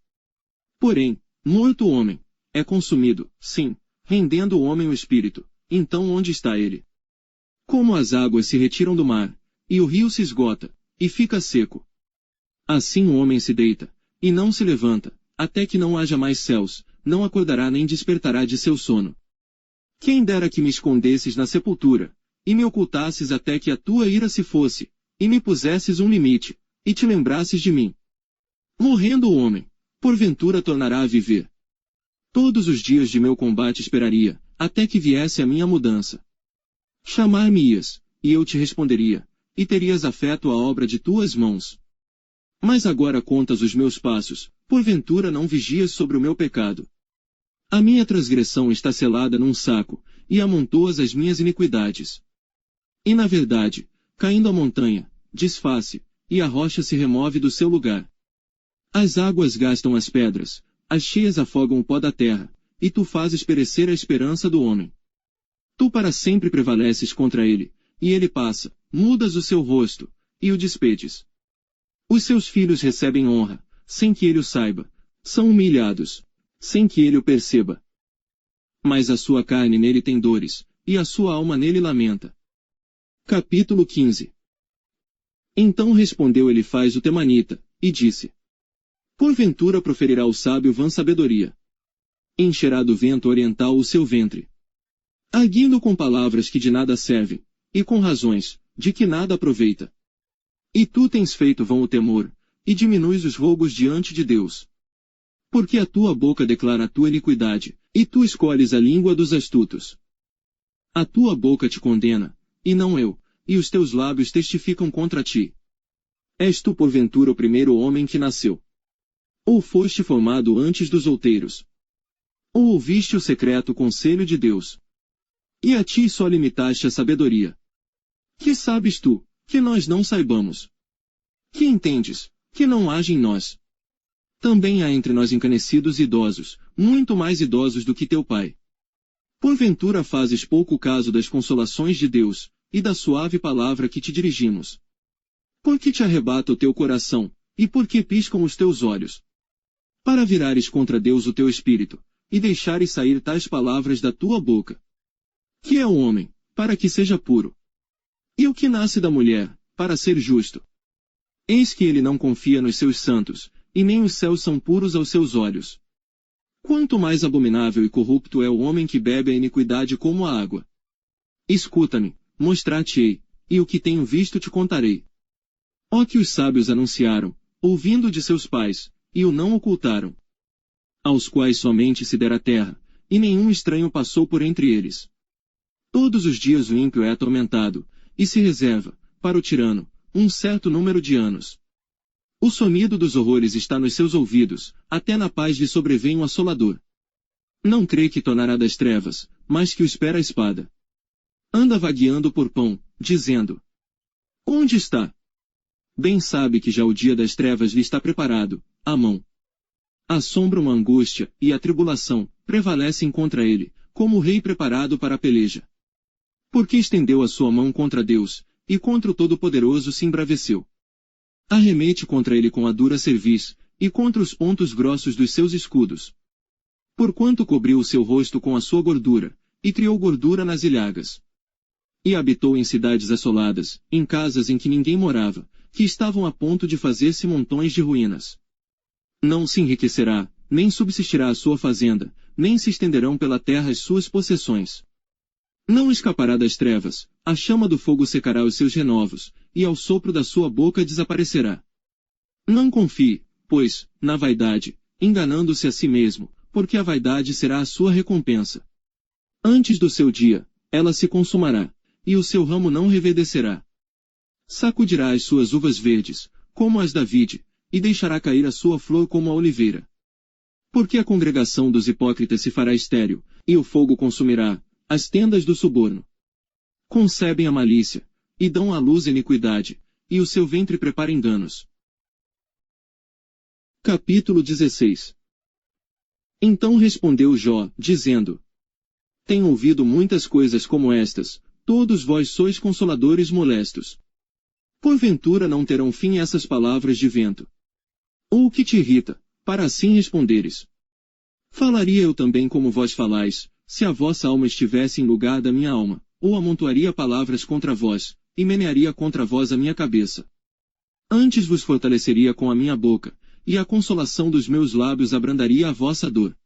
Porém, morto o homem, é consumido, sim, rendendo o homem o espírito, então onde está ele? Como as águas se retiram do mar, e o rio se esgota, e fica seco. Assim o homem se deita, e não se levanta, até que não haja mais céus, não acordará nem despertará de seu sono. Quem dera que me escondesses na sepultura, e me ocultasses até que a tua ira se fosse, e me pusesses um limite, e te lembrasses de mim. Morrendo o homem, porventura tornará a viver. Todos os dias de meu combate esperaria, até que viesse a minha mudança. Chamar-me-ias, e eu te responderia, e terias afeto à obra de tuas mãos. Mas agora contas os meus passos, porventura não vigias sobre o meu pecado. A minha transgressão está selada num saco, e amontoas as minhas iniquidades. E na verdade, caindo a montanha, desfaz-se, e a rocha se remove do seu lugar. As águas gastam as pedras, as cheias afogam o pó da terra, e tu fazes perecer a esperança do homem. Tu para sempre prevaleces contra ele, e ele passa, mudas o seu rosto, e o despedes. Os seus filhos recebem honra, sem que ele o saiba, são humilhados, sem que ele o perceba. Mas a sua carne nele tem dores, e a sua alma nele lamenta. Capítulo 15. Então respondeu Elifaz o temanita, e disse: Porventura proferirá o sábio vã sabedoria. Encherá do vento oriental o seu ventre. Arguindo com palavras que de nada servem, e com razões, de que nada aproveita. E tu tens feito vão o temor, e diminuis os rogos diante de Deus. Porque a tua boca declara a tua iniquidade, e tu escolhes a língua dos astutos. A tua boca te condena, e não eu, e os teus lábios testificam contra ti. És tu porventura o primeiro homem que nasceu? Ou foste formado antes dos outeiros? Ou ouviste o secreto conselho de Deus? E a ti só limitaste a sabedoria. Que sabes tu, que nós não saibamos? Que entendes, que não haja em nós? Também há entre nós encanecidos e idosos, muito mais idosos do que teu pai. Porventura fazes pouco caso das consolações de Deus, e da suave palavra que te dirigimos. Por que te arrebata o teu coração, e por que piscam os teus olhos? Para virares contra Deus o teu espírito, e deixares sair tais palavras da tua boca. Que é o homem, para que seja puro? E o que nasce da mulher, para ser justo? Eis que ele não confia nos seus santos, e nem os céus são puros aos seus olhos. Quanto mais abominável e corrupto é o homem que bebe a iniquidade como a água. Escuta-me, mostrar-te-ei, e o que tenho visto te contarei. Ó que os sábios anunciaram, ouvindo de seus pais, e o não ocultaram. Aos quais somente se dera terra, e nenhum estranho passou por entre eles. Todos os dias o ímpio é atormentado, e se reserva, para o tirano, um certo número de anos. O sonido dos horrores está nos seus ouvidos, até na paz lhe sobrevém um assolador. Não crê que tornará das trevas, mas que o espera a espada. Anda vagueando por pão, dizendo: Onde está? Bem sabe que já o dia das trevas lhe está preparado, à mão. A sombra uma angústia, e a tribulação, prevalecem contra ele, como o rei preparado para a peleja. Porque estendeu a sua mão contra Deus, e contra o Todo-Poderoso se embraveceu. Arremete contra ele com a dura cerviz, e contra os pontos grossos dos seus escudos. Porquanto cobriu o seu rosto com a sua gordura, e criou gordura nas ilhagas. E habitou em cidades assoladas, em casas em que ninguém morava, que estavam a ponto de fazer-se montões de ruínas. Não se enriquecerá, nem subsistirá a sua fazenda, nem se estenderão pela terra as suas possessões. Não escapará das trevas, a chama do fogo secará os seus renovos, e ao sopro da sua boca desaparecerá. Não confie, pois, na vaidade, enganando-se a si mesmo, porque a vaidade será a sua recompensa. Antes do seu dia, ela se consumará, e o seu ramo não reverdecerá. Sacudirá as suas uvas verdes, como as da vide, e deixará cair a sua flor como a oliveira. Porque a congregação dos hipócritas se fará estéril, e o fogo consumirá as tendas do suborno. Concebem a malícia, e dão à luz a iniquidade, e o seu ventre prepara enganos. Capítulo 16. Então respondeu Jó, dizendo: Tenho ouvido muitas coisas como estas, todos vós sois consoladores molestos. Porventura não terão fim essas palavras de vento? Ou o que te irrita, para assim responderes? Falaria eu também como vós falais, se a vossa alma estivesse em lugar da minha alma, ou amontoaria palavras contra vós, e menearia contra vós a minha cabeça. Antes vos fortaleceria com a minha boca, e a consolação dos meus lábios abrandaria a vossa dor.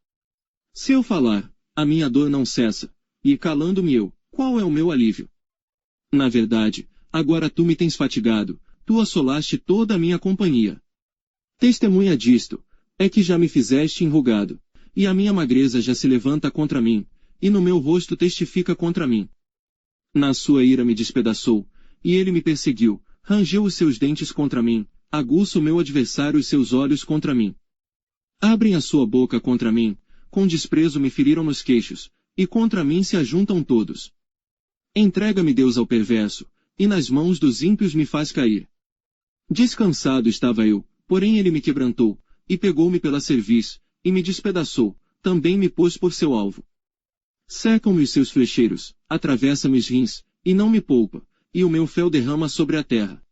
Se eu falar, a minha dor não cessa, e calando-me eu, qual é o meu alívio? Na verdade, agora tu me tens fatigado, tu assolaste toda a minha companhia. Testemunha disto, é que já me fizeste enrugado, e a minha magreza já se levanta contra mim, e no meu rosto testifica contra mim. Na sua ira me despedaçou, e ele me perseguiu, rangeu os seus dentes contra mim, aguça o meu adversário os seus olhos contra mim. Abrem a sua boca contra mim, com desprezo me feriram nos queixos, e contra mim se ajuntam todos. Entrega-me Deus ao perverso, e nas mãos dos ímpios me faz cair. Descansado estava eu, porém ele me quebrantou, e pegou-me pela cerviz, e me despedaçou, também me pôs por seu alvo. Secam-me os seus flecheiros, atravessa-me os rins, e não me poupa, e o meu fel derrama sobre a terra.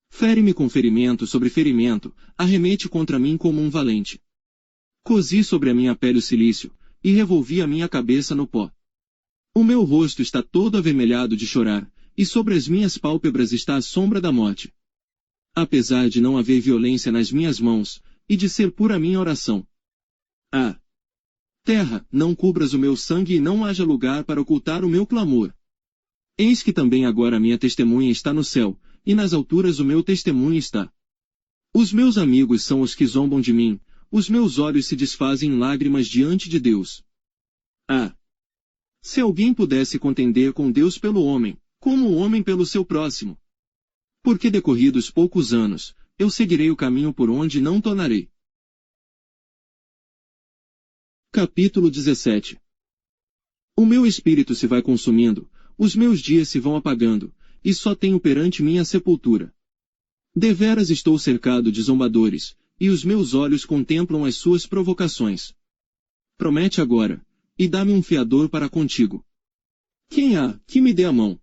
Fere-me com ferimento sobre ferimento, arremete contra mim como um valente. Cozi sobre a minha pele o cilício, e revolvi a minha cabeça no pó. O meu rosto está todo avermelhado de chorar, e sobre as minhas pálpebras está a sombra da morte. apesar de não haver violência nas minhas mãos, e de ser pura a minha oração. Ah! Terra, não cubras o meu sangue e não haja lugar para ocultar o meu clamor. Eis que também agora a minha testemunha está no céu, e nas alturas o meu testemunho está. Os meus amigos são os que zombam de mim, os meus olhos se desfazem em lágrimas diante de Deus. Ah! Se alguém pudesse contender com Deus pelo homem, como o homem pelo seu próximo. Porque decorridos poucos anos, eu seguirei o caminho por onde não tornarei. Capítulo 17. O meu espírito se vai consumindo, os meus dias se vão apagando, e só tenho perante mim a sepultura. Deveras estou cercado de zombadores, e os meus olhos contemplam as suas provocações. Promete agora, e dá-me um fiador para contigo. Quem há, que me dê a mão?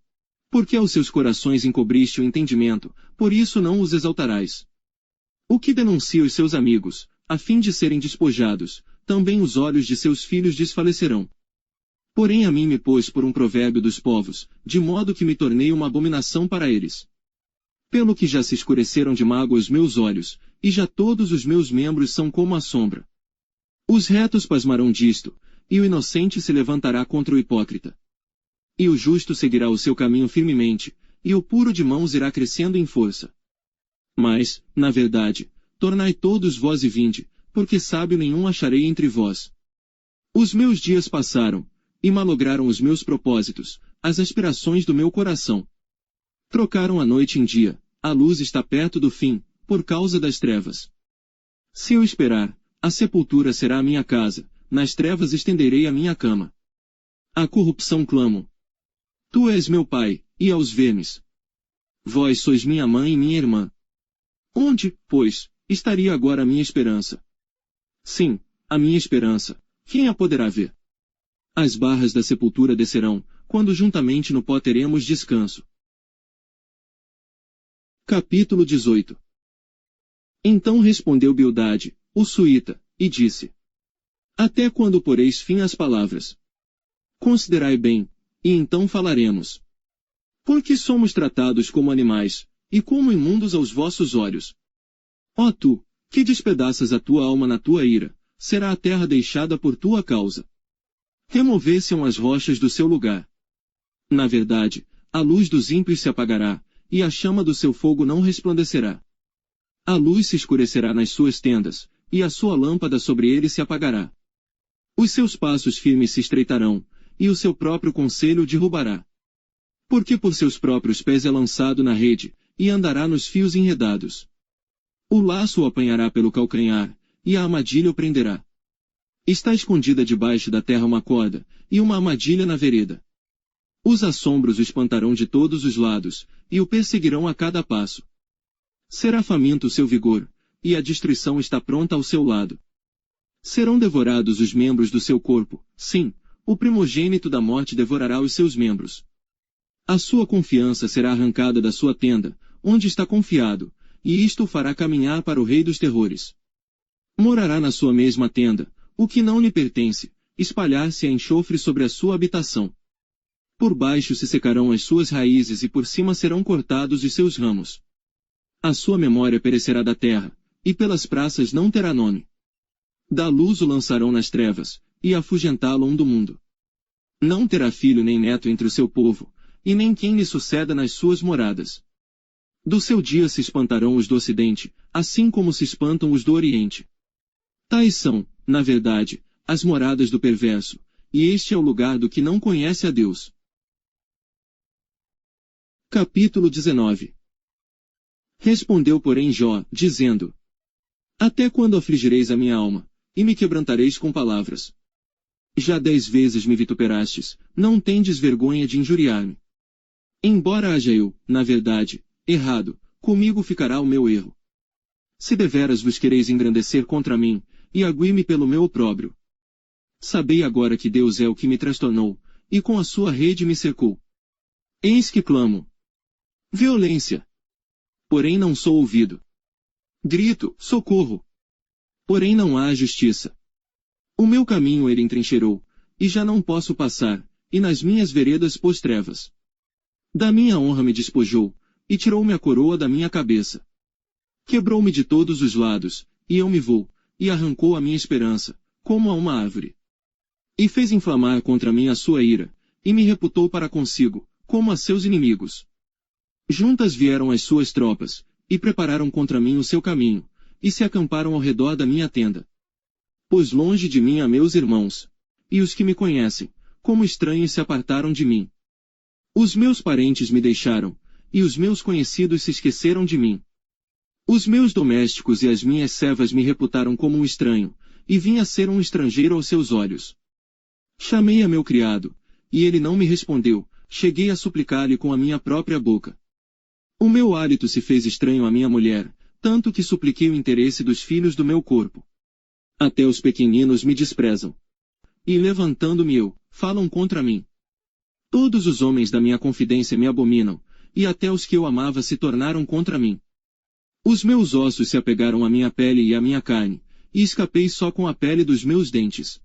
Porque aos seus corações encobriste o entendimento, por isso não os exaltarás. O que denuncia os seus amigos, a fim de serem despojados, também os olhos de seus filhos desfalecerão. Porém a mim me pôs por um provérbio dos povos, de modo que me tornei uma abominação para eles. Pelo que já se escureceram de mágoa os meus olhos, e já todos os meus membros são como a sombra. Os retos pasmarão disto, e o inocente se levantará contra o hipócrita. E o justo seguirá o seu caminho firmemente, e o puro de mãos irá crescendo em força. Mas, na verdade, tornai todos vós e vinde, porque sábio nenhum acharei entre vós. Os meus dias passaram, e malograram os meus propósitos, as aspirações do meu coração. Trocaram a noite em dia, a luz está perto do fim, por causa das trevas. Se eu esperar, a sepultura será a minha casa, nas trevas estenderei a minha cama. A corrupção clamo. Tu és meu pai, e aos vermes. Vós sois minha mãe e minha irmã. Onde, pois, estaria agora a minha esperança? Sim, a minha esperança, quem a poderá ver? As barras da sepultura descerão, quando juntamente no pó teremos descanso. Capítulo 18. Então respondeu Bildade, o suíta, e disse: Até quando poreis fim às palavras? Considerai bem, e então falaremos. Porque somos tratados como animais, e como imundos aos vossos olhos. Ó tu, que despedaças a tua alma na tua ira, será a terra deixada por tua causa. Removessem as rochas do seu lugar. Na verdade, a luz dos ímpios se apagará, e a chama do seu fogo não resplandecerá. A luz se escurecerá nas suas tendas, e a sua lâmpada sobre ele se apagará. Os seus passos firmes se estreitarão, e o seu próprio conselho derrubará. Porque por seus próprios pés é lançado na rede, e andará nos fios enredados. O laço o apanhará pelo calcanhar, e a armadilha o prenderá. Está escondida debaixo da terra uma corda, e uma armadilha na vereda. Os assombros o espantarão de todos os lados, e o perseguirão a cada passo. Será faminto o seu vigor, e a destruição está pronta ao seu lado. Serão devorados os membros do seu corpo, sim, o primogênito da morte devorará os seus membros. A sua confiança será arrancada da sua tenda, onde está confiado, e isto o fará caminhar para o rei dos terrores. Morará na sua mesma tenda, o que não lhe pertence, espalhar-se a enxofre sobre a sua habitação. Por baixo se secarão as suas raízes e por cima serão cortados os seus ramos. A sua memória perecerá da terra, e pelas praças não terá nome. Da luz o lançarão nas trevas, e afugentá-lo do mundo. Não terá filho nem neto entre o seu povo, e nem quem lhe suceda nas suas moradas. Do seu dia se espantarão os do ocidente, assim como se espantam os do oriente. Tais são, na verdade, as moradas do perverso, e este é o lugar do que não conhece a Deus. Capítulo 19. Respondeu porém Jó, dizendo: Até quando afligireis a minha alma, e me quebrantareis com palavras? Já 10 vezes me vituperastes, não tendes vergonha de injuriar-me. Embora haja eu, na verdade, errado, comigo ficará o meu erro. Se deveras vos quereis engrandecer contra mim, e arguir-me pelo meu opróbrio. Sabei agora que Deus é o que me transtornou, e com a sua rede me cercou. Eis que clamo. Violência. Porém não sou ouvido. Grito, socorro. Porém não há justiça. O meu caminho ele entrincheirou, e já não posso passar, e nas minhas veredas pôs trevas. Da minha honra me despojou, e tirou-me a coroa da minha cabeça. Quebrou-me de todos os lados, e eu me vou, e arrancou a minha esperança, como a uma árvore. E fez inflamar contra mim a sua ira, e me reputou para consigo, como a seus inimigos. Juntas vieram as suas tropas, e prepararam contra mim o seu caminho, e se acamparam ao redor da minha tenda. Pôs longe de mim a meus irmãos, e os que me conhecem, como estranhos se apartaram de mim. Os meus parentes me deixaram, e os meus conhecidos se esqueceram de mim. Os meus domésticos e as minhas servas me reputaram como um estranho, e vim a ser um estrangeiro aos seus olhos. Chamei a meu criado, e ele não me respondeu, cheguei a suplicar-lhe com a minha própria boca. O meu hálito se fez estranho à minha mulher, tanto que supliquei o interesse dos filhos do meu corpo. Até os pequeninos me desprezam. E levantando-me eu, falam contra mim. Todos os homens da minha confidência me abominam, e até os que eu amava se tornaram contra mim. Os meus ossos se apegaram à minha pele e à minha carne, e escapei só com a pele dos meus dentes.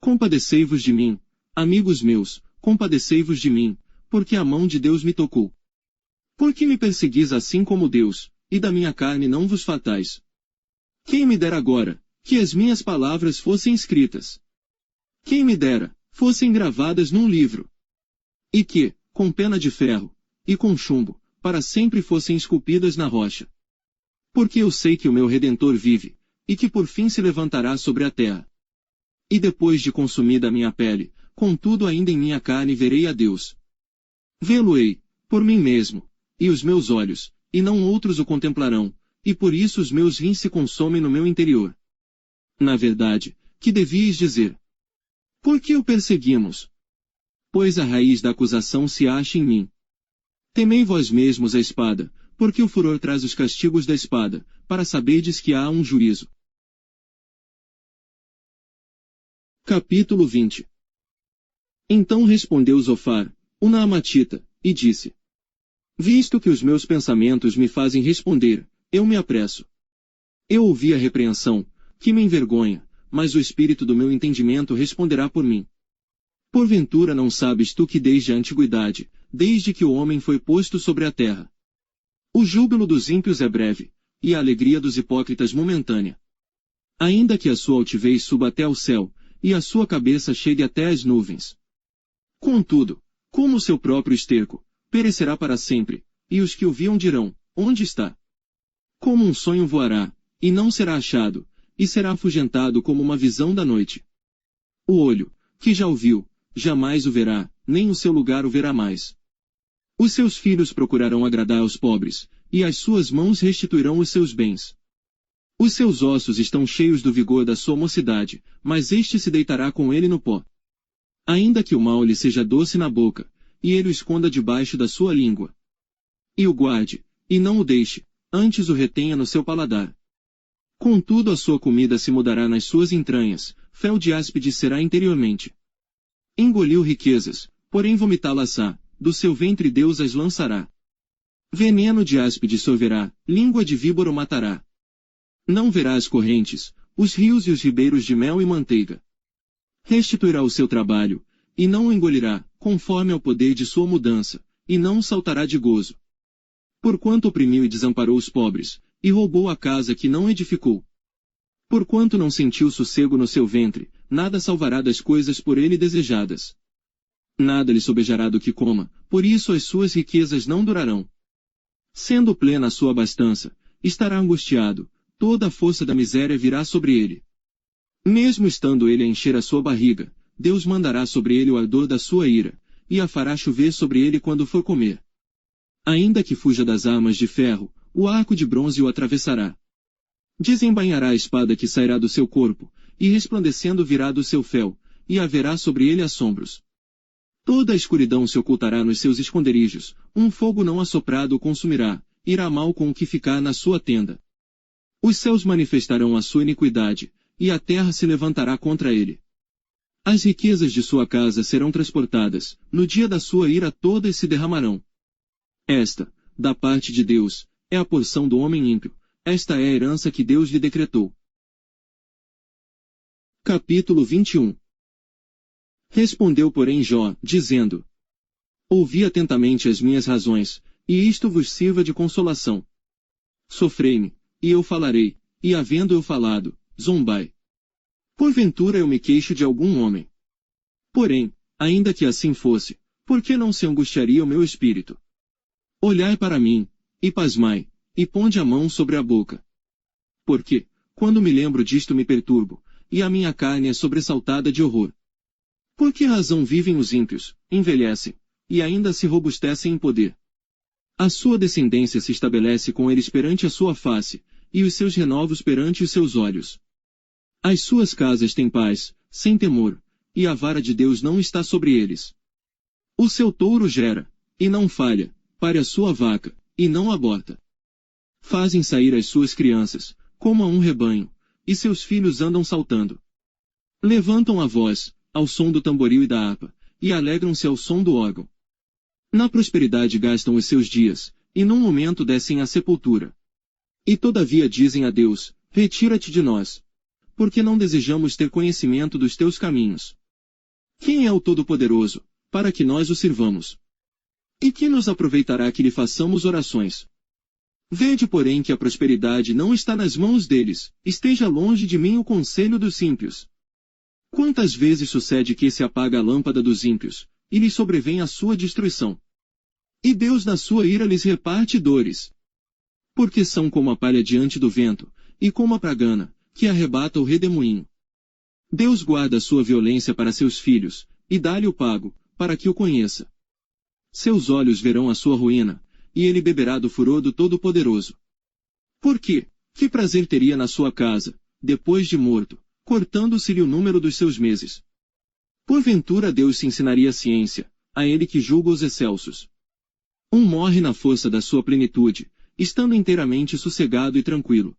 Compadecei-vos de mim, amigos meus, compadecei-vos de mim, porque a mão de Deus me tocou. Por que me perseguis assim como Deus, e da minha carne não vos fatais? Quem me dera agora, que as minhas palavras fossem escritas? Quem me dera, fossem gravadas num livro? E que, com pena de ferro, e com chumbo, para sempre fossem esculpidas na rocha. Porque eu sei que o meu Redentor vive, e que por fim se levantará sobre a terra. E depois de consumida a minha pele, contudo ainda em minha carne verei a Deus. Vê-lo-ei, por mim mesmo, e os meus olhos, e não outros o contemplarão, e por isso os meus rins se consomem no meu interior. Na verdade, que devíeis dizer? Por que o perseguimos? Pois a raiz da acusação se acha em mim. Temei vós mesmos a espada, porque o furor traz os castigos da espada, para saberdes que há um juízo. Capítulo 20. Então respondeu Zofar, o Naamatita, e disse: Visto que os meus pensamentos me fazem responder, eu me apresso. Eu ouvi a repreensão, que me envergonha, mas o espírito do meu entendimento responderá por mim. Porventura não sabes tu que desde a antiguidade, desde que o homem foi posto sobre a terra, o júbilo dos ímpios é breve, e a alegria dos hipócritas momentânea. Ainda que a sua altivez suba até ao céu, e a sua cabeça chegue até as nuvens. Contudo, como o seu próprio esterco, perecerá para sempre, e os que o viam dirão, onde está? Como um sonho voará, e não será achado, e será afugentado como uma visão da noite. O olho, que já o viu, jamais o verá, nem o seu lugar o verá mais. Os seus filhos procurarão agradar aos pobres, e as suas mãos restituirão os seus bens. Os seus ossos estão cheios do vigor da sua mocidade, mas este se deitará com ele no pó. Ainda que o mal lhe seja doce na boca, e ele o esconda debaixo da sua língua. E o guarde, e não o deixe, antes o retenha no seu paladar. Contudo a sua comida se mudará nas suas entranhas, fel de áspide será interiormente. Engoliu riquezas, porém vomitá-las-á, do seu ventre Deus as lançará. Veneno de áspide sorverá, língua de víbora o matará. Não verá as correntes, os rios e os ribeiros de mel e manteiga. Restituirá o seu trabalho, e não o engolirá, conforme ao poder de sua mudança, e não saltará de gozo. Porquanto oprimiu e desamparou os pobres, e roubou a casa que não edificou. Porquanto não sentiu sossego no seu ventre, nada salvará das coisas por ele desejadas. Nada lhe sobejará do que coma, por isso as suas riquezas não durarão. Sendo plena a sua abastança, estará angustiado, toda a força da miséria virá sobre ele. Mesmo estando ele a encher a sua barriga, Deus mandará sobre ele o ardor da sua ira, e a fará chover sobre ele quando for comer. Ainda que fuja das armas de ferro, o arco de bronze o atravessará. Desembainhará a espada que sairá do seu corpo, e resplandecendo virá do seu fel, e haverá sobre ele assombros. Toda a escuridão se ocultará nos seus esconderijos, um fogo não assoprado o consumirá, irá mal com o que ficar na sua tenda. Os céus manifestarão a sua iniquidade, e a terra se levantará contra ele. As riquezas de sua casa serão transportadas, no dia da sua ira todas se derramarão. Esta, da parte de Deus, é a porção do homem ímpio, esta é a herança que Deus lhe decretou. Capítulo 21. Respondeu porém Jó, dizendo: Ouvi atentamente as minhas razões, e isto vos sirva de consolação. Sofrei-me, e eu falarei, e havendo eu falado, zombai. Porventura eu me queixo de algum homem. Porém, ainda que assim fosse, por que não se angustiaria o meu espírito? Olhai para mim, e pasmai, e ponde a mão sobre a boca. Porque, quando me lembro disto me perturbo, e a minha carne é sobressaltada de horror. Por que razão vivem os ímpios, envelhecem, e ainda se robustecem em poder? A sua descendência se estabelece com eles perante a sua face, e os seus renovos perante os seus olhos. As suas casas têm paz, sem temor, e a vara de Deus não está sobre eles. O seu touro gera, e não falha, pare a sua vaca, e não aborta. Fazem sair as suas crianças, como a um rebanho, e seus filhos andam saltando. Levantam a voz, ao som do tamboril e da harpa, e alegram-se ao som do órgão. Na prosperidade gastam os seus dias, e num momento descem à sepultura. E todavia dizem a Deus, retira-te de nós. Porque não desejamos ter conhecimento dos teus caminhos. Quem é o Todo-Poderoso, para que nós o sirvamos? E que nos aproveitará que lhe façamos orações? Vede, porém, que a prosperidade não está nas mãos deles, esteja longe de mim o conselho dos ímpios. Quantas vezes sucede que se apaga a lâmpada dos ímpios, e lhes sobrevém a sua destruição? E Deus na sua ira lhes reparte dores. Porque são como a palha diante do vento, e como a pragana, que arrebata o redemoinho. Deus guarda a sua violência para seus filhos, e dá-lhe o pago, para que o conheça. Seus olhos verão a sua ruína, e ele beberá do furor do Todo-Poderoso. Por quê? Que prazer teria na sua casa, depois de morto, cortando-se-lhe o número dos seus meses? Porventura Deus se ensinaria ciência, a ele que julga os excelsos. Um morre na força da sua plenitude, estando inteiramente sossegado e tranquilo.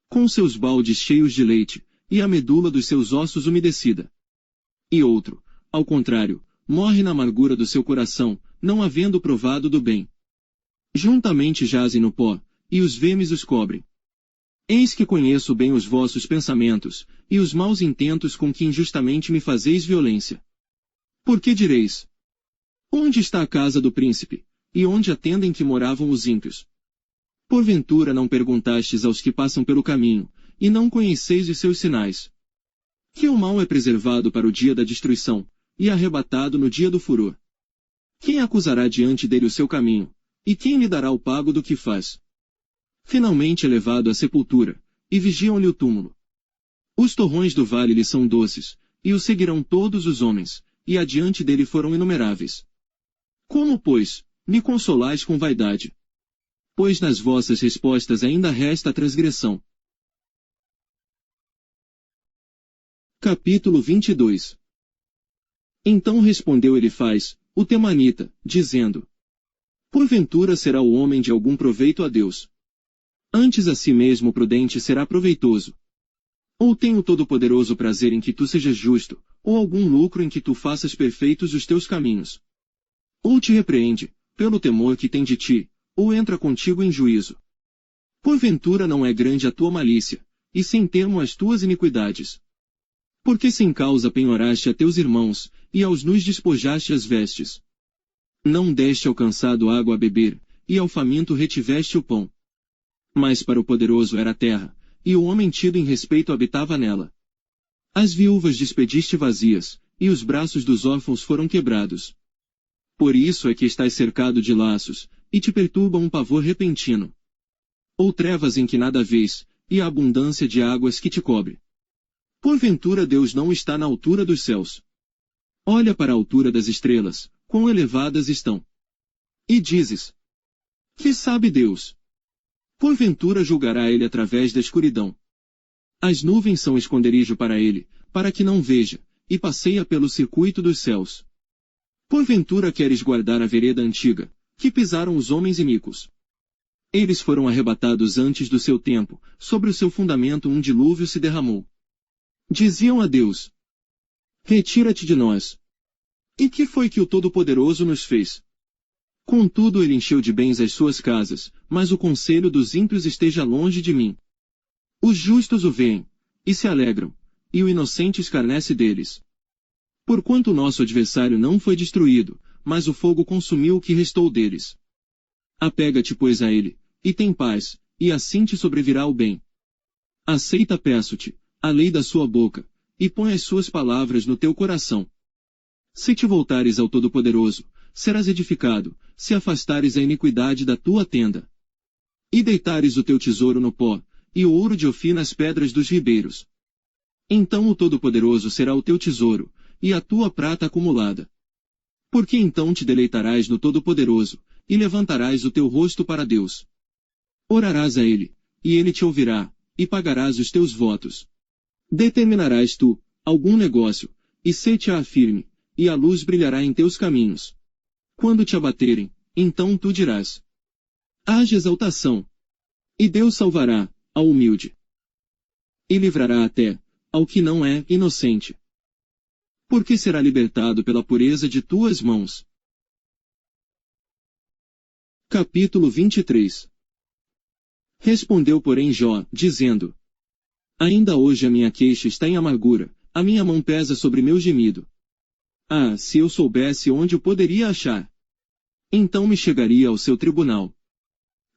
Com seus baldes cheios de leite, e a medula dos seus ossos umedecida. E outro, ao contrário, morre na amargura do seu coração, não havendo provado do bem. Juntamente jazem no pó, e os vermes os cobrem. Eis que conheço bem os vossos pensamentos, e os maus intentos com que injustamente me fazeis violência. Por que direis? Onde está a casa do príncipe, e onde a tenda em que moravam os ímpios? Porventura não perguntastes aos que passam pelo caminho, e não conheceis os seus sinais? Que o mal é preservado para o dia da destruição, e arrebatado no dia do furor. Quem acusará diante dele o seu caminho, e quem lhe dará o pago do que faz? Finalmente é levado à sepultura, e vigiam-lhe o túmulo. Os torrões do vale lhe são doces, e o seguirão todos os homens, e adiante dele foram inumeráveis. Como, pois, me consolais com vaidade? Pois nas vossas respostas ainda resta a transgressão. Capítulo 22. Então respondeu Elifaz, o temanita, dizendo: Porventura será o homem de algum proveito a Deus? Antes a si mesmo prudente será proveitoso. Ou tem o Todo-Poderoso prazer em que tu sejas justo, ou algum lucro em que tu faças perfeitos os teus caminhos? Ou te repreende, pelo temor que tem de ti, ou entra contigo em juízo? Porventura não é grande a tua malícia, e sem termo as tuas iniquidades? Porque sem causa penhoraste a teus irmãos, e aos nus despojaste as vestes? Não deste ao cansado água a beber, e ao faminto retiveste o pão. Mas para o poderoso era a terra, e o homem tido em respeito habitava nela. As viúvas despediste vazias, e os braços dos órfãos foram quebrados. Por isso é que estás cercado de laços, e te perturba um pavor repentino. Ou trevas em que nada vês, e a abundância de águas que te cobre. Porventura Deus não está na altura dos céus. Olha para a altura das estrelas, quão elevadas estão. E dizes: que sabe Deus? Porventura julgará ele através da escuridão. As nuvens são esconderijo para ele, para que não veja, e passeia pelo circuito dos céus. Porventura queres guardar a vereda antiga, que pisaram os homens iníquos. Eles foram arrebatados antes do seu tempo, sobre o seu fundamento um dilúvio se derramou. Diziam a Deus: retira-te de nós. E que foi que o Todo-Poderoso nos fez? Contudo ele encheu de bens as suas casas, mas o conselho dos ímpios esteja longe de mim. Os justos o veem, e se alegram, e o inocente escarnece deles. Porquanto o nosso adversário não foi destruído, mas o fogo consumiu o que restou deles. Apega-te, pois, a ele, e tem paz, e assim te sobrevirá o bem. Aceita, peço-te, a lei da sua boca, e põe as suas palavras no teu coração. Se te voltares ao Todo-Poderoso, serás edificado, se afastares a iniquidade da tua tenda. E deitares o teu tesouro no pó, e o ouro de Ofir nas pedras dos ribeiros. Então o Todo-Poderoso será o teu tesouro, e a tua prata acumulada. Porque então te deleitarás no Todo-Poderoso, e levantarás o teu rosto para Deus. Orarás a Ele, e Ele te ouvirá, e pagarás os teus votos. Determinarás tu algum negócio, e se-te-á firme, e a luz brilhará em teus caminhos. Quando te abaterem, então tu dirás: haja exaltação. E Deus salvará ao humilde. E livrará até ao que não é inocente. Porque será libertado pela pureza de tuas mãos. Capítulo 23. Respondeu, porém, Jó, dizendo: ainda hoje a minha queixa está em amargura, a minha mão pesa sobre meu gemido. Ah, se eu soubesse onde o poderia achar! Então me chegaria ao seu tribunal.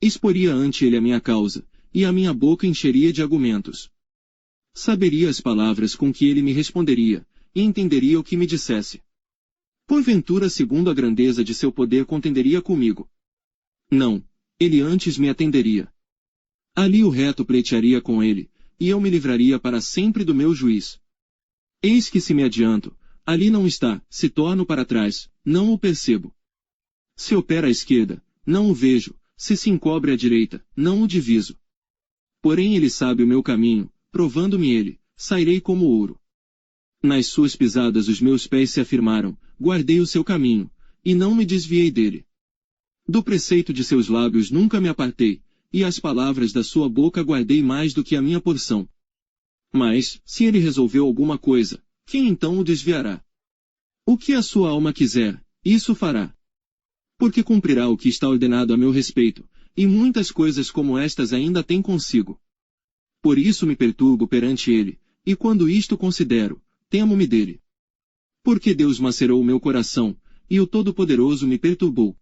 Exporia ante ele a minha causa, e a minha boca encheria de argumentos. Saberia as palavras com que ele me responderia, e entenderia o que me dissesse. Porventura, segundo a grandeza de seu poder, contenderia comigo? Não, ele antes me atenderia. Ali o reto pleitearia com ele, e eu me livraria para sempre do meu juiz. Eis que se me adianto, ali não está, se torno para trás, não o percebo. Se opera à esquerda, não o vejo, se encobre à direita, não o diviso. Porém ele sabe o meu caminho, provando-me ele, sairei como ouro. Nas suas pisadas os meus pés se afirmaram, guardei o seu caminho, e não me desviei dele. Do preceito de seus lábios nunca me apartei, e as palavras da sua boca guardei mais do que a minha porção. Mas, se ele resolveu alguma coisa, quem então o desviará? O que a sua alma quiser, isso fará. Porque cumprirá o que está ordenado a meu respeito, e muitas coisas como estas ainda tem consigo. Por isso me perturbo perante ele, e quando isto considero, temo-me dele. Porque Deus macerou o meu coração, e o Todo-Poderoso me perturbou.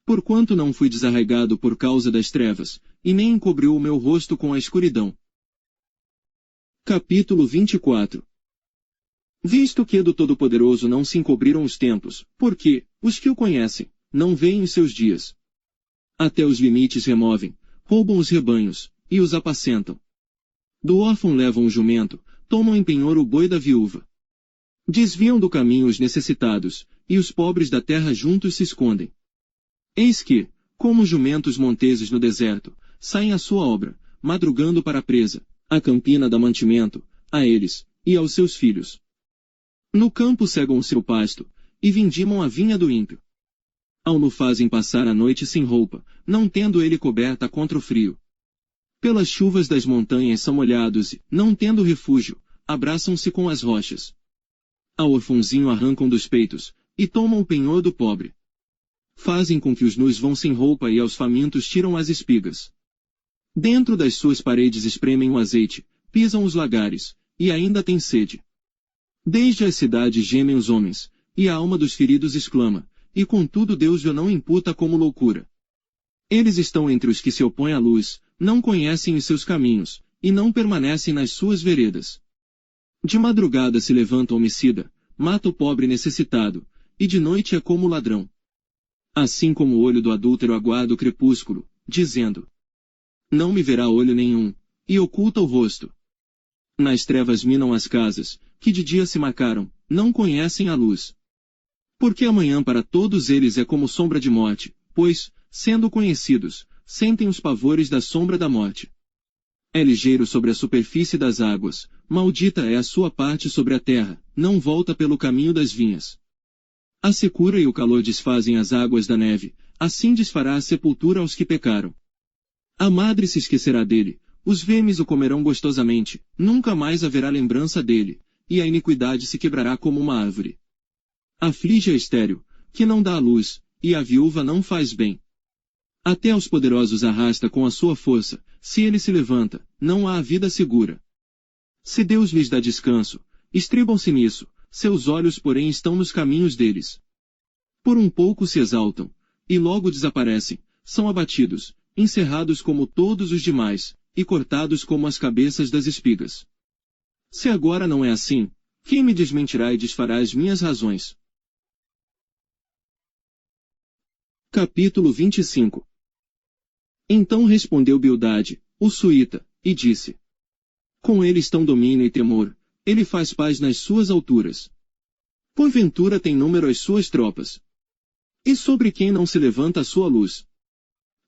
Porquanto não fui desarraigado por causa das trevas, e nem encobriu o meu rosto com a escuridão. Capítulo 24. Visto que do Todo-Poderoso não se encobriram os tempos, porque, os que o conhecem, não veem os seus dias. Até os limites removem, roubam os rebanhos, e os apacentam. Do órfão levam o jumento, tomam em penhor o boi da viúva. Desviam do caminho os necessitados, e os pobres da terra juntos se escondem. Eis que, como jumentos monteses no deserto, saem à sua obra, madrugando para a presa, a campina dá mantimento, a eles, e aos seus filhos. No campo cegam o seu pasto, e vindimam a vinha do ímpio. Ao no fazem passar a noite sem roupa, não tendo ele coberta contra o frio. Pelas chuvas das montanhas são molhados e, não tendo refúgio, abraçam-se com as rochas. Ao orfãozinho arrancam dos peitos, e tomam o penhor do pobre. Fazem com que os nus vão sem roupa e aos famintos tiram as espigas. Dentro das suas paredes espremem o azeite, pisam os lagares, e ainda têm sede. Desde as cidades gemem os homens, e a alma dos feridos exclama, e contudo Deus o não imputa como loucura. Eles estão entre os que se opõem à luz, não conhecem os seus caminhos, e não permanecem nas suas veredas. De madrugada se levanta o homicida, mata o pobre necessitado, e de noite é como o ladrão. Assim como o olho do adúltero aguarda o crepúsculo, dizendo: não me verá olho nenhum, e oculta o rosto. Nas trevas minam as casas, que de dia se marcaram, não conhecem a luz. Porque amanhã para todos eles é como sombra de morte, pois, sendo conhecidos, sentem os pavores da sombra da morte. É ligeiro sobre a superfície das águas, maldita é a sua parte sobre a terra, não volta pelo caminho das vinhas. A secura e o calor desfazem as águas da neve, assim desfará a sepultura aos que pecaram. A madre se esquecerá dele, os vermes o comerão gostosamente, nunca mais haverá lembrança dele, e a iniquidade se quebrará como uma árvore. Aflige a estéril, que não dá à luz, e a viúva não faz bem. Até aos poderosos arrasta com a sua força, se ele se levanta, não há vida segura. Se Deus lhes dá descanso, estribam-se nisso, seus olhos porém estão nos caminhos deles. Por um pouco se exaltam, e logo desaparecem, são abatidos, encerrados como todos os demais, e cortados como as cabeças das espigas. Se agora não é assim, quem me desmentirá e desfará as minhas razões? Capítulo 25. Então respondeu Bildade, o suíta, e disse: Com ele estão domínio e temor, ele faz paz nas suas alturas. Porventura tem número as suas tropas. E sobre quem não se levanta a sua luz?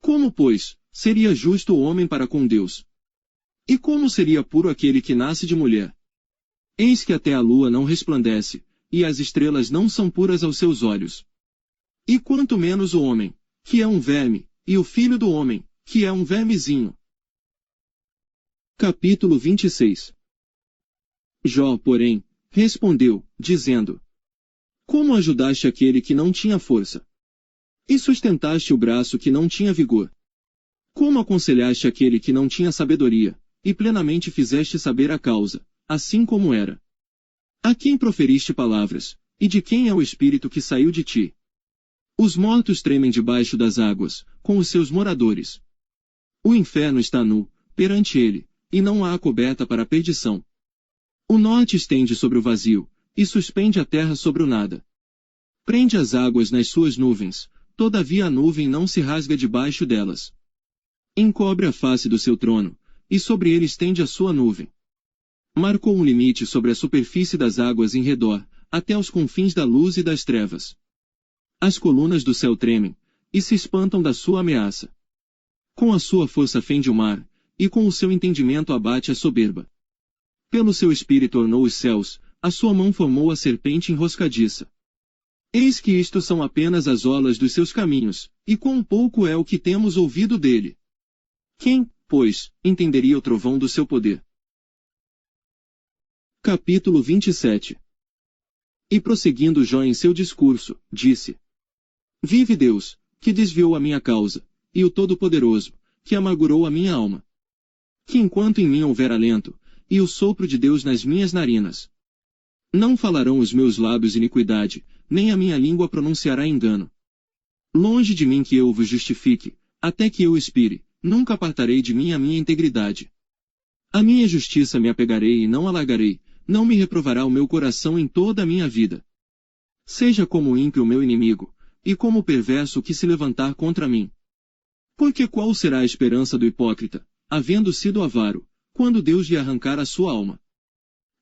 Como, pois, seria justo o homem para com Deus? E como seria puro aquele que nasce de mulher? Eis que até a lua não resplandece, e as estrelas não são puras aos seus olhos. E quanto menos o homem, que é um verme, e o filho do homem, que é um vermezinho. Capítulo 26. Jó, porém, respondeu, dizendo: Como ajudaste aquele que não tinha força? E sustentaste o braço que não tinha vigor? Como aconselhaste aquele que não tinha sabedoria, e plenamente fizeste saber a causa, assim como era? A quem proferiste palavras, e de quem é o espírito que saiu de ti? Os mortos tremem debaixo das águas, com os seus moradores. O inferno está nu, perante ele, e não há coberta para a perdição. O norte estende sobre o vazio, e suspende a terra sobre o nada. Prende as águas nas suas nuvens, todavia a nuvem não se rasga debaixo delas. Encobre a face do seu trono, e sobre ele estende a sua nuvem. Marcou um limite sobre a superfície das águas em redor, até os confins da luz e das trevas. As colunas do céu tremem, e se espantam da sua ameaça. Com a sua força fende o mar, e com o seu entendimento abate a soberba. Pelo seu espírito ornou os céus, a sua mão formou a serpente enroscadiça. Eis que isto são apenas as olas dos seus caminhos, e quão pouco é o que temos ouvido dele. Quem, pois, entenderia o trovão do seu poder? Capítulo 27. E prosseguindo Jó em seu discurso, disse: Vive Deus, que desviou a minha causa, e o Todo-Poderoso, que amargurou a minha alma. Que enquanto em mim houver alento, e o sopro de Deus nas minhas narinas, não falarão os meus lábios iniquidade, nem a minha língua pronunciará engano. Longe de mim que eu vos justifique, até que eu expire, nunca apartarei de mim a minha integridade. A minha justiça me apegarei e não alargarei, não me reprovará o meu coração em toda a minha vida. Seja como o ímpio o meu inimigo, e como o perverso que se levantar contra mim. Porque qual será a esperança do hipócrita, havendo sido avaro, quando Deus lhe arrancar a sua alma?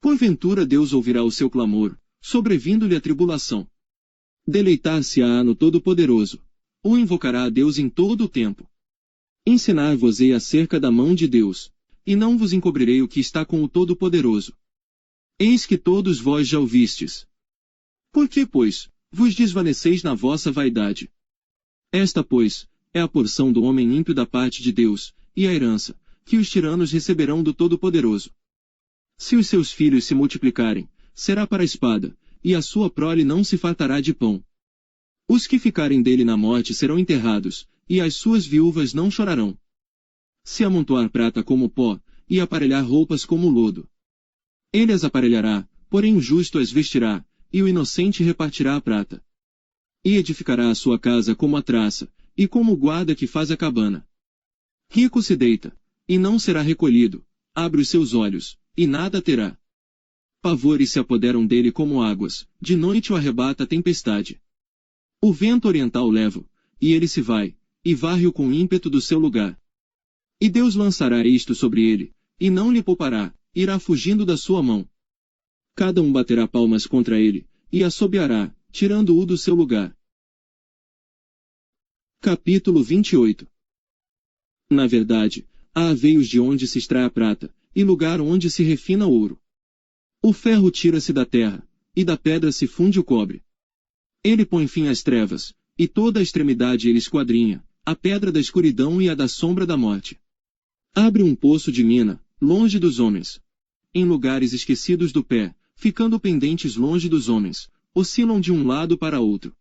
Porventura Deus ouvirá o seu clamor, sobrevindo-lhe a tribulação. Deleitar-se-á no Todo-Poderoso, ou invocará a Deus em todo o tempo. Ensinar-vos-ei acerca da mão de Deus, e não vos encobrirei o que está com o Todo-Poderoso. Eis que todos vós já ouvistes. Por que, pois, vos desvaneceis na vossa vaidade? Esta, pois, é a porção do homem ímpio da parte de Deus, e a herança, que os tiranos receberão do Todo-Poderoso. Se os seus filhos se multiplicarem, será para a espada, e a sua prole não se fartará de pão. Os que ficarem dele na morte serão enterrados, e as suas viúvas não chorarão. Se amontoar prata como pó, e aparelhar roupas como lodo, ele as aparelhará, porém o justo as vestirá, e o inocente repartirá a prata. E edificará a sua casa como a traça, e como o guarda que faz a cabana. Rico se deita, e não será recolhido, abre os seus olhos, e nada terá. Pavores se apoderam dele como águas, de noite o arrebata a tempestade. O vento oriental leva-o, e ele se vai, e varre-o com ímpeto do seu lugar. E Deus lançará isto sobre ele, e não lhe poupará, irá fugindo da sua mão. Cada um baterá palmas contra ele, e assobiará, tirando-o do seu lugar. Capítulo 28. Na verdade, há veios de onde se extrai a prata, e lugar onde se refina ouro. O ferro tira-se da terra, e da pedra se funde o cobre. Ele põe fim às trevas, e toda a extremidade ele esquadrinha, a pedra da escuridão e a da sombra da morte. Abre um poço de mina, longe dos homens. Em lugares esquecidos do pé, ficando pendentes longe dos homens, oscilam de um lado para outro.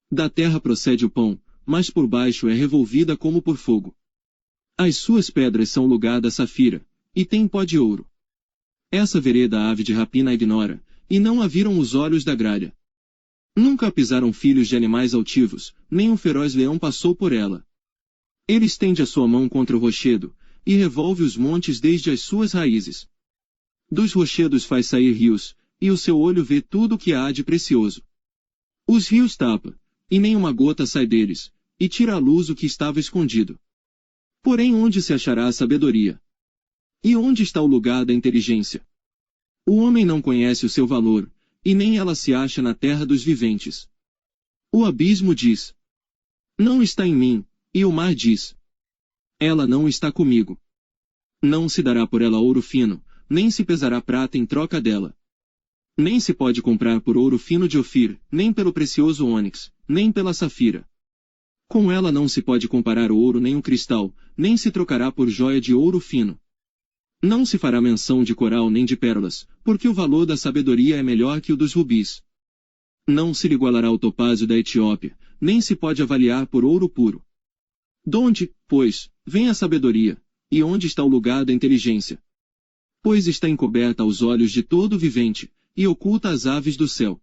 Da terra procede o pão, mas por baixo é revolvida como por fogo. As suas pedras são o lugar da safira, e tem pó de ouro. Essa vereda a ave de rapina ignora, e não a viram os olhos da gralha. Nunca a pisaram filhos de animais altivos, nem um feroz leão passou por ela. Ele estende a sua mão contra o rochedo, e revolve os montes desde as suas raízes. Dos rochedos faz sair rios, e o seu olho vê tudo o que há de precioso. Os rios tapa, e nem uma gota sai deles, e tira à luz o que estava escondido. Porém onde se achará a sabedoria? E onde está o lugar da inteligência? O homem não conhece o seu valor, e nem ela se acha na terra dos viventes. O abismo diz: não está em mim, e o mar diz: ela não está comigo. Não se dará por ela ouro fino, nem se pesará prata em troca dela. Nem se pode comprar por ouro fino de Ofir, nem pelo precioso ônix, nem pela safira. Com ela não se pode comparar o ouro nem o cristal, nem se trocará por joia de ouro fino. Não se fará menção de coral nem de pérolas, porque o valor da sabedoria é melhor que o dos rubis. Não se lhe igualará o topázio da Etiópia, nem se pode avaliar por ouro puro. Donde, pois, vem a sabedoria, e onde está o lugar da inteligência? Pois está encoberta aos olhos de todo vivente, e oculta às aves do céu.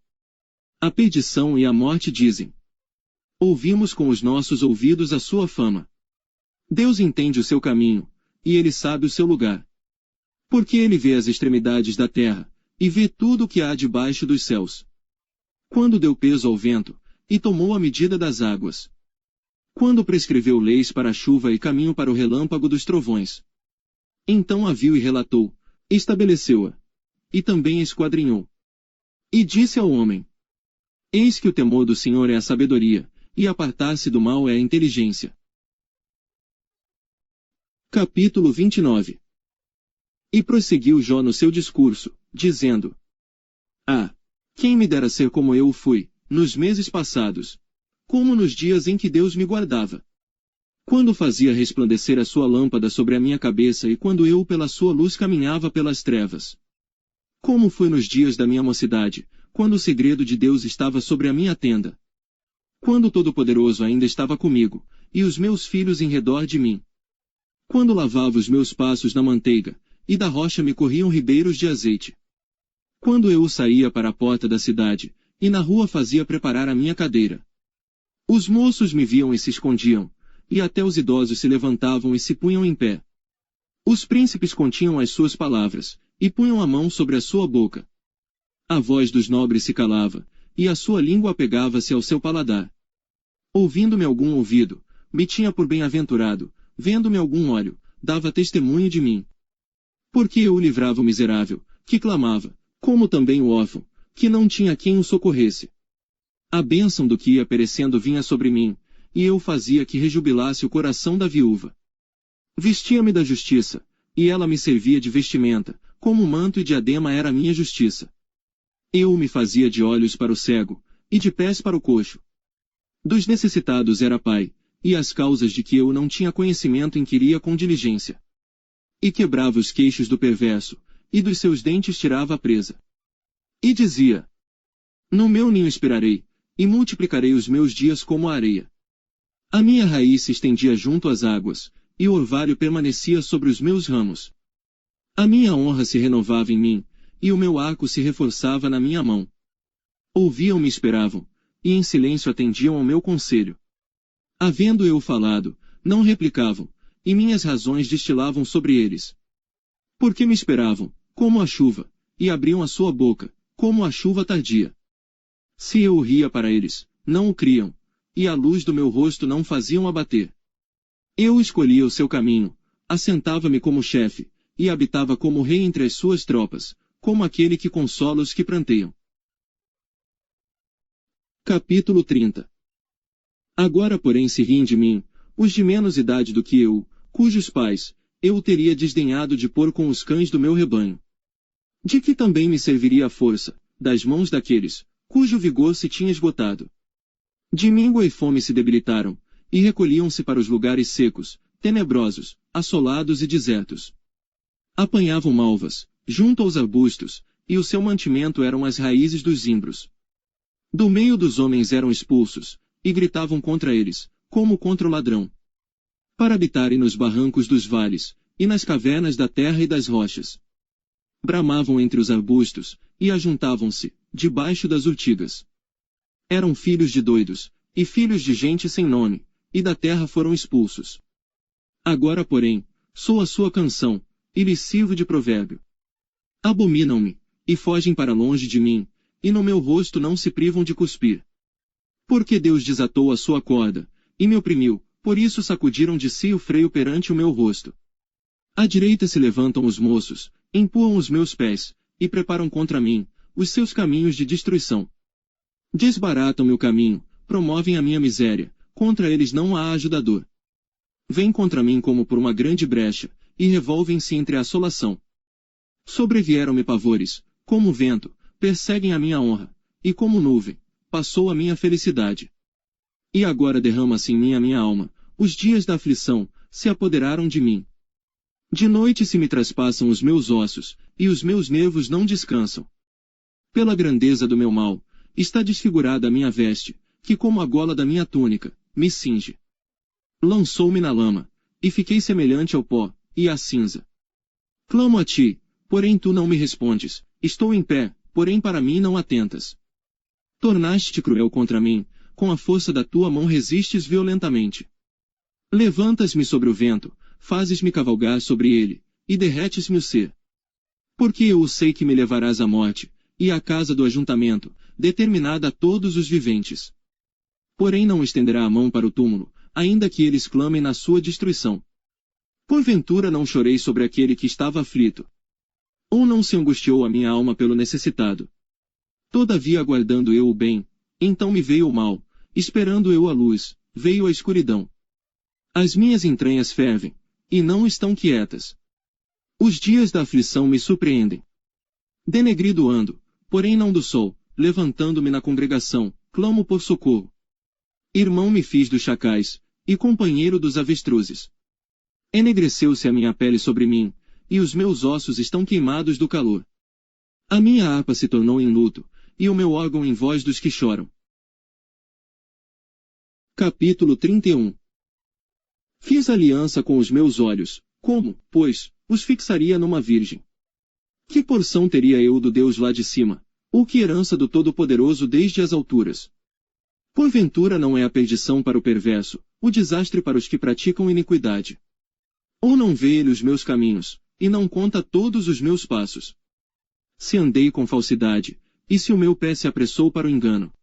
A perdição e a morte dizem: ouvimos com os nossos ouvidos a sua fama. Deus entende o seu caminho, e ele sabe o seu lugar. Porque ele vê as extremidades da terra, e vê tudo o que há debaixo dos céus. Quando deu peso ao vento, e tomou a medida das águas. Quando prescreveu leis para a chuva e caminho para o relâmpago dos trovões. Então a viu e relatou, estabeleceu-a. E também a esquadrinhou. E disse ao homem: eis que o temor do Senhor é a sabedoria, e apartar-se do mal é a inteligência. Capítulo 29. E prosseguiu Jó no seu discurso, dizendo: ah, quem me dera ser como eu fui, nos meses passados, como nos dias em que Deus me guardava. Quando fazia resplandecer a sua lâmpada sobre a minha cabeça e quando eu pela sua luz caminhava pelas trevas. Como foi nos dias da minha mocidade, quando o segredo de Deus estava sobre a minha tenda. Quando o Todo-Poderoso ainda estava comigo, e os meus filhos em redor de mim. Quando lavava os meus passos na manteiga, e da rocha me corriam ribeiros de azeite. Quando eu saía para a porta da cidade, e na rua fazia preparar a minha cadeira. Os moços me viam e se escondiam, e até os idosos se levantavam e se punham em pé. Os príncipes continham as suas palavras, e punham a mão sobre a sua boca. A voz dos nobres se calava, e a sua língua apegava-se ao seu paladar. Ouvindo-me algum ouvido, me tinha por bem-aventurado, vendo-me algum olho, dava testemunho de mim. Porque eu livrava o miserável, que clamava, como também o órfão, que não tinha quem o socorresse. A bênção do que ia perecendo vinha sobre mim, e eu fazia que rejubilasse o coração da viúva. Vestia-me da justiça, e ela me servia de vestimenta, como manto e diadema era a minha justiça. Eu me fazia de olhos para o cego, e de pés para o coxo. Dos necessitados era pai, e as causas de que eu não tinha conhecimento inquiria com diligência. E quebrava os queixos do perverso, e dos seus dentes tirava a presa. E dizia: no meu ninho esperarei, e multiplicarei os meus dias como a areia. A minha raiz se estendia junto às águas, e o orvalho permanecia sobre os meus ramos. A minha honra se renovava em mim, e o meu arco se reforçava na minha mão. Ouviam-me e esperavam, e em silêncio atendiam ao meu conselho. Havendo eu falado, não replicavam, e minhas razões destilavam sobre eles. Porque me esperavam, como a chuva, e abriam a sua boca, como a chuva tardia. Se eu ria para eles, não o criam, e a luz do meu rosto não faziam abater. Eu escolhia o seu caminho, assentava-me como chefe, e habitava como rei entre as suas tropas, como aquele que consola os que pranteiam. Capítulo 30. Agora porém se riem de mim, os de menos idade do que eu, cujos pais, eu teria desdenhado de pôr com os cães do meu rebanho. De que também me serviria a força, das mãos daqueles, cujo vigor se tinha esgotado. De míngua e fome se debilitaram, e recolhiam-se para os lugares secos, tenebrosos, assolados e desertos. Apanhavam malvas, junto aos arbustos, e o seu mantimento eram as raízes dos zimbros. Do meio dos homens eram expulsos, e gritavam contra eles, como contra o ladrão. Para habitarem nos barrancos dos vales, e nas cavernas da terra e das rochas. Bramavam entre os arbustos, e ajuntavam-se, debaixo das urtigas. Eram filhos de doidos, e filhos de gente sem nome, e da terra foram expulsos. Agora, porém, sou a sua canção, e lhes sirvo de provérbio. Abominam-me, e fogem para longe de mim, e no meu rosto não se privam de cuspir. Porque Deus desatou a sua corda, e me oprimiu, por isso sacudiram de si o freio perante o meu rosto. À direita se levantam os moços, empurram os meus pés, e preparam contra mim os seus caminhos de destruição. Desbaratam-me o caminho, promovem a minha miséria, contra eles não há ajudador. Vêm contra mim como por uma grande brecha, e revolvem-se entre a assolação. Sobrevieram-me pavores, como vento, perseguem a minha honra, e como nuvem, passou a minha felicidade. E agora derrama-se em mim a minha alma, os dias da aflição se apoderaram de mim. De noite se me traspassam os meus ossos, e os meus nervos não descansam. Pela grandeza do meu mal, está desfigurada a minha veste, que como a gola da minha túnica, me cinge. Lançou-me na lama, e fiquei semelhante ao pó, e à cinza. Clamo a ti, porém tu não me respondes, estou em pé, porém para mim não atentas. Tornaste-te cruel contra mim, com a força da tua mão resistes violentamente. Levantas-me sobre o vento, fazes-me cavalgar sobre ele, e derretes-me o ser. Porque eu sei que me levarás à morte, e à casa do ajuntamento, determinada a todos os viventes. Porém não estenderá a mão para o túmulo, ainda que eles clamem na sua destruição. Porventura não chorei sobre aquele que estava aflito. Ou não se angustiou a minha alma pelo necessitado. Todavia aguardando eu o bem, então me veio o mal, esperando eu a luz, veio a escuridão. As minhas entranhas fervem, e não estão quietas. Os dias da aflição me surpreendem. Denegrido ando, porém não do sol, levantando-me na congregação, clamo por socorro. Irmão me fiz dos chacais, e companheiro dos avestruzes. Enegreceu-se a minha pele sobre mim, e os meus ossos estão queimados do calor. A minha harpa se tornou em luto, e o meu órgão em voz dos que choram. Capítulo 31. Fiz aliança com os meus olhos, como, pois, os fixaria numa virgem? Que porção teria eu do Deus lá de cima, ou que herança do Todo-Poderoso desde as alturas? Porventura não é a perdição para o perverso, o desastre para os que praticam iniquidade? Ou não vê ele os meus caminhos, e não conta todos os meus passos? Se andei com falsidade, e se o meu pé se apressou para o engano?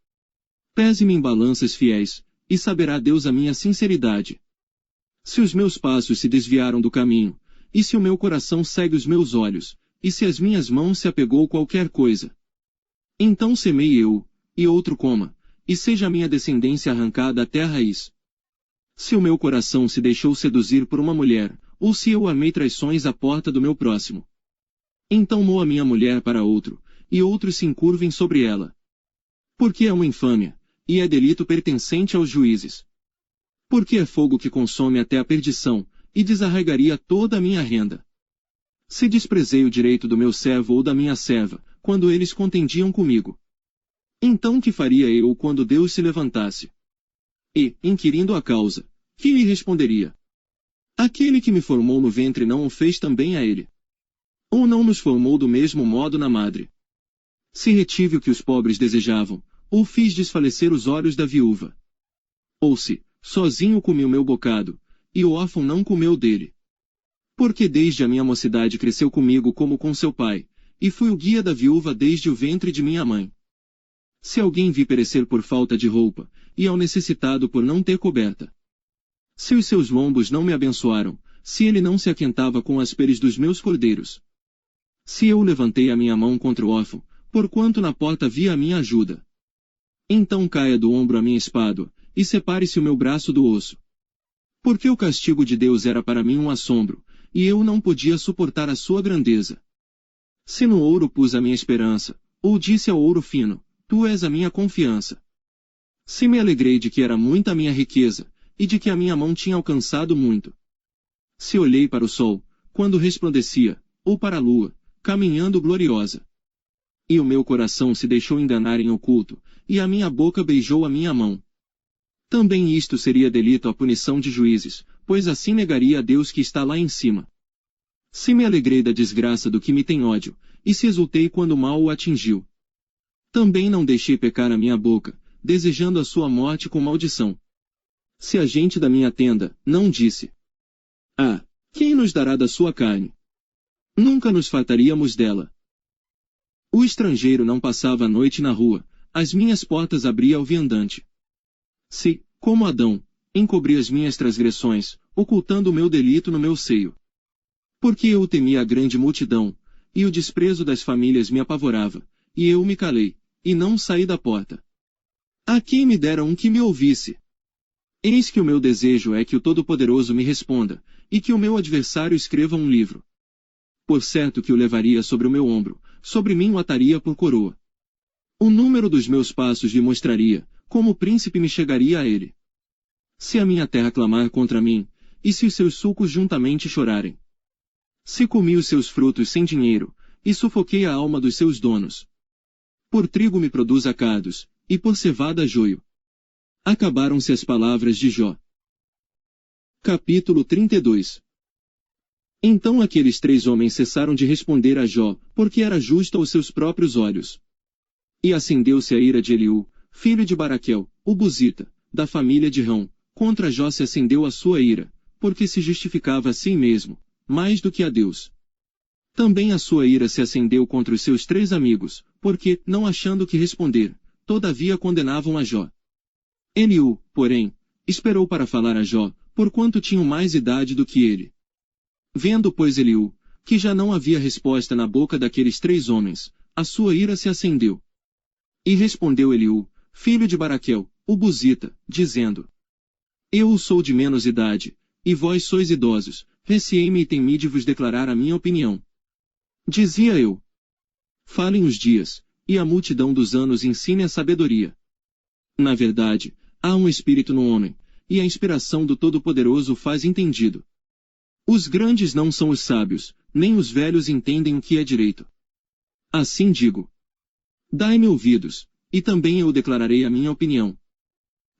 Pese-me em balanças fiéis, e saberá Deus a minha sinceridade. Se os meus passos se desviaram do caminho, e se o meu coração segue os meus olhos, e se as minhas mãos se apegou qualquer coisa, então semei eu, e outro coma, e seja a minha descendência arrancada até a raiz. Se o meu coração se deixou seduzir por uma mulher, ou se eu amei traições à porta do meu próximo, então moa minha mulher para outro, e outros se encurvem sobre ela. Porque é uma infâmia, e é delito pertencente aos juízes. Porque é fogo que consome até a perdição, e desarraigaria toda a minha renda. Se desprezei o direito do meu servo ou da minha serva, quando eles contendiam comigo, então que faria eu quando Deus se levantasse? E, inquirindo a causa, que lhe responderia? Aquele que me formou no ventre não o fez também a ele? Ou não nos formou do mesmo modo na madre? Se retive o que os pobres desejavam, ou fiz desfalecer os olhos da viúva? Ou se, sozinho comi o meu bocado, e o órfão não comeu dele? Porque desde a minha mocidade cresceu comigo como com seu pai, e fui o guia da viúva desde o ventre de minha mãe. Se alguém vi perecer por falta de roupa, e ao necessitado por não ter coberta. Se os seus lombos não me abençoaram, se ele não se aquentava com as peles dos meus cordeiros. Se eu levantei a minha mão contra o órfão, porquanto na porta via a minha ajuda. Então caia do ombro a minha espádua, e separe-se o meu braço do osso. Porque o castigo de Deus era para mim um assombro, e eu não podia suportar a sua grandeza. Se no ouro pus a minha esperança, ou disse ao ouro fino, tu és a minha confiança. Se me alegrei de que era muita a minha riqueza, e de que a minha mão tinha alcançado muito. Se olhei para o sol, quando resplandecia, ou para a lua, caminhando gloriosa. E o meu coração se deixou enganar em oculto, e a minha boca beijou a minha mão. Também isto seria delito à punição de juízes, pois assim negaria a Deus que está lá em cima. Se me alegrei da desgraça do que me tem ódio, e se exultei quando o mal o atingiu. Também não deixei pecar a minha boca, desejando a sua morte com maldição. Se a gente da minha tenda, não disse. Ah, quem nos dará da sua carne? Nunca nos fartaríamos dela. O estrangeiro não passava a noite na rua, as minhas portas abria ao viandante. Se, como Adão, encobri as minhas transgressões, ocultando o meu delito no meu seio. Porque eu temia a grande multidão, e o desprezo das famílias me apavorava, e eu me calei, e não saí da porta. A quem me dera um que me ouvisse? Eis que o meu desejo é que o Todo-Poderoso me responda, e que o meu adversário escreva um livro. Por certo que o levaria sobre o meu ombro, sobre mim o ataria por coroa. O número dos meus passos lhe mostraria, como o príncipe me chegaria a ele. Se a minha terra clamar contra mim, e se os seus sulcos juntamente chorarem. Se comi os seus frutos sem dinheiro, e sufoquei a alma dos seus donos. Por trigo me produz acados, e por cevada joio. Acabaram-se as palavras de Jó. Capítulo 32. Então aqueles 3 homens cessaram de responder a Jó, porque era justo aos seus próprios olhos. E acendeu-se a ira de Eliú, filho de Baraquel, o Buzita, da família de Rão, contra Jó se acendeu a sua ira, porque se justificava a si mesmo, mais do que a Deus. Também a sua ira se acendeu contra os seus 3 amigos, porque, não achando que responder, todavia condenavam a Jó. Eliú, porém, esperou para falar a Jó, porquanto tinham mais idade do que ele. Vendo, pois, Eliú, que já não havia resposta na boca daqueles 3 homens, a sua ira se acendeu. E respondeu Eliú, filho de Baraquel, o Buzita, dizendo: Eu sou de menos idade, e vós sois idosos, receei-me e temi de vos declarar a minha opinião. Dizia eu: Falem os dias, e a multidão dos anos ensine a sabedoria. Na verdade, há um espírito no homem, e a inspiração do Todo-Poderoso faz entendido. Os grandes não são os sábios, nem os velhos entendem o que é direito. Assim digo: Dai-me ouvidos, e também eu declararei a minha opinião.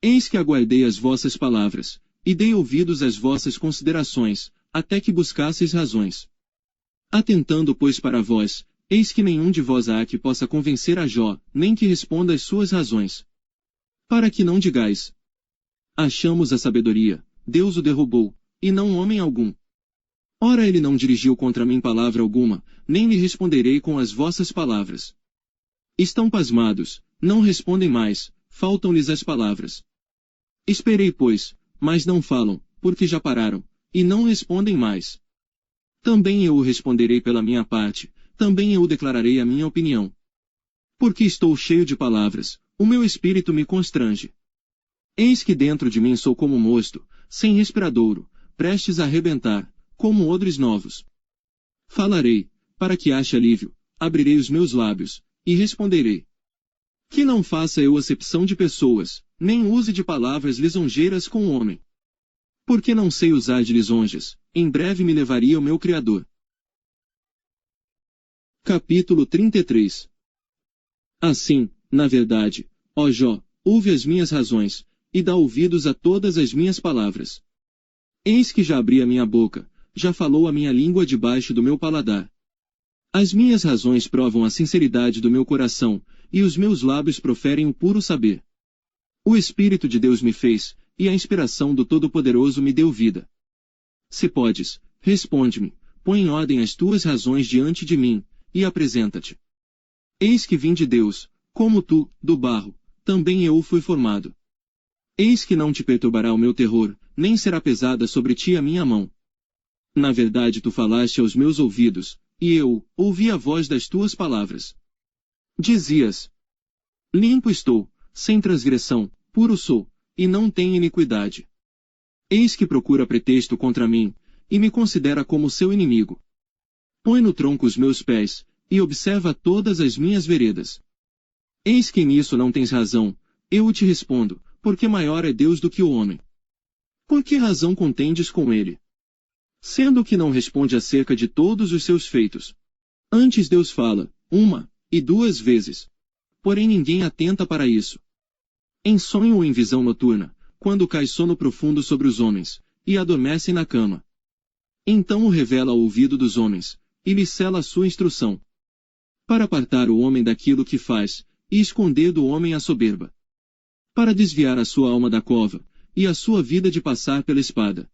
Eis que aguardei as vossas palavras, e dei ouvidos às vossas considerações, até que buscasseis razões. Atentando, pois, para vós, eis que nenhum de vós há que possa convencer a Jó, nem que responda às suas razões. Para que não digais: Achamos a sabedoria, Deus o derrubou, e não homem algum. Ora ele não dirigiu contra mim palavra alguma, nem lhe responderei com as vossas palavras. Estão pasmados, não respondem mais, faltam-lhes as palavras. Esperei, pois, mas não falam, porque já pararam, e não respondem mais. Também eu o responderei pela minha parte, também eu declararei a minha opinião. Porque estou cheio de palavras, o meu espírito me constrange. Eis que dentro de mim sou como mosto, sem respiradouro, prestes a arrebentar, como odres novos. Falarei, para que ache alívio, abrirei os meus lábios, e responderei. Que não faça eu acepção de pessoas, nem use de palavras lisonjeiras com o homem. Porque não sei usar de lisonjas, em breve me levaria o meu Criador. Capítulo 33. Assim, na verdade, ó Jó, ouve as minhas razões, e dá ouvidos a todas as minhas palavras. Eis que já abri a minha boca, já falou a minha língua debaixo do meu paladar. As minhas razões provam a sinceridade do meu coração, e os meus lábios proferem o puro saber. O Espírito de Deus me fez, e a inspiração do Todo-Poderoso me deu vida. Se podes, responde-me, põe em ordem as tuas razões diante de mim, e apresenta-te. Eis que vim de Deus, como tu, do barro, também eu fui formado. Eis que não te perturbará o meu terror, nem será pesada sobre ti a minha mão. Na verdade tu falaste aos meus ouvidos, e eu ouvi a voz das tuas palavras. Dizias: Limpo estou, sem transgressão, puro sou, e não tenho iniquidade. Eis que procura pretexto contra mim, e me considera como seu inimigo. Põe no tronco os meus pés, e observa todas as minhas veredas. Eis que nisso não tens razão, eu te respondo, porque maior é Deus do que o homem. Por que razão contendes com ele? Sendo que não responde acerca de todos os seus feitos. Antes Deus fala, 1 e 2 vezes. Porém ninguém atenta para isso. Em sonho ou em visão noturna, quando cai sono profundo sobre os homens, e adormecem na cama. Então o revela ao ouvido dos homens, e lhe sela a sua instrução. Para apartar o homem daquilo que faz, e esconder do homem a soberba. Para desviar a sua alma da cova, e a sua vida de passar pela espada.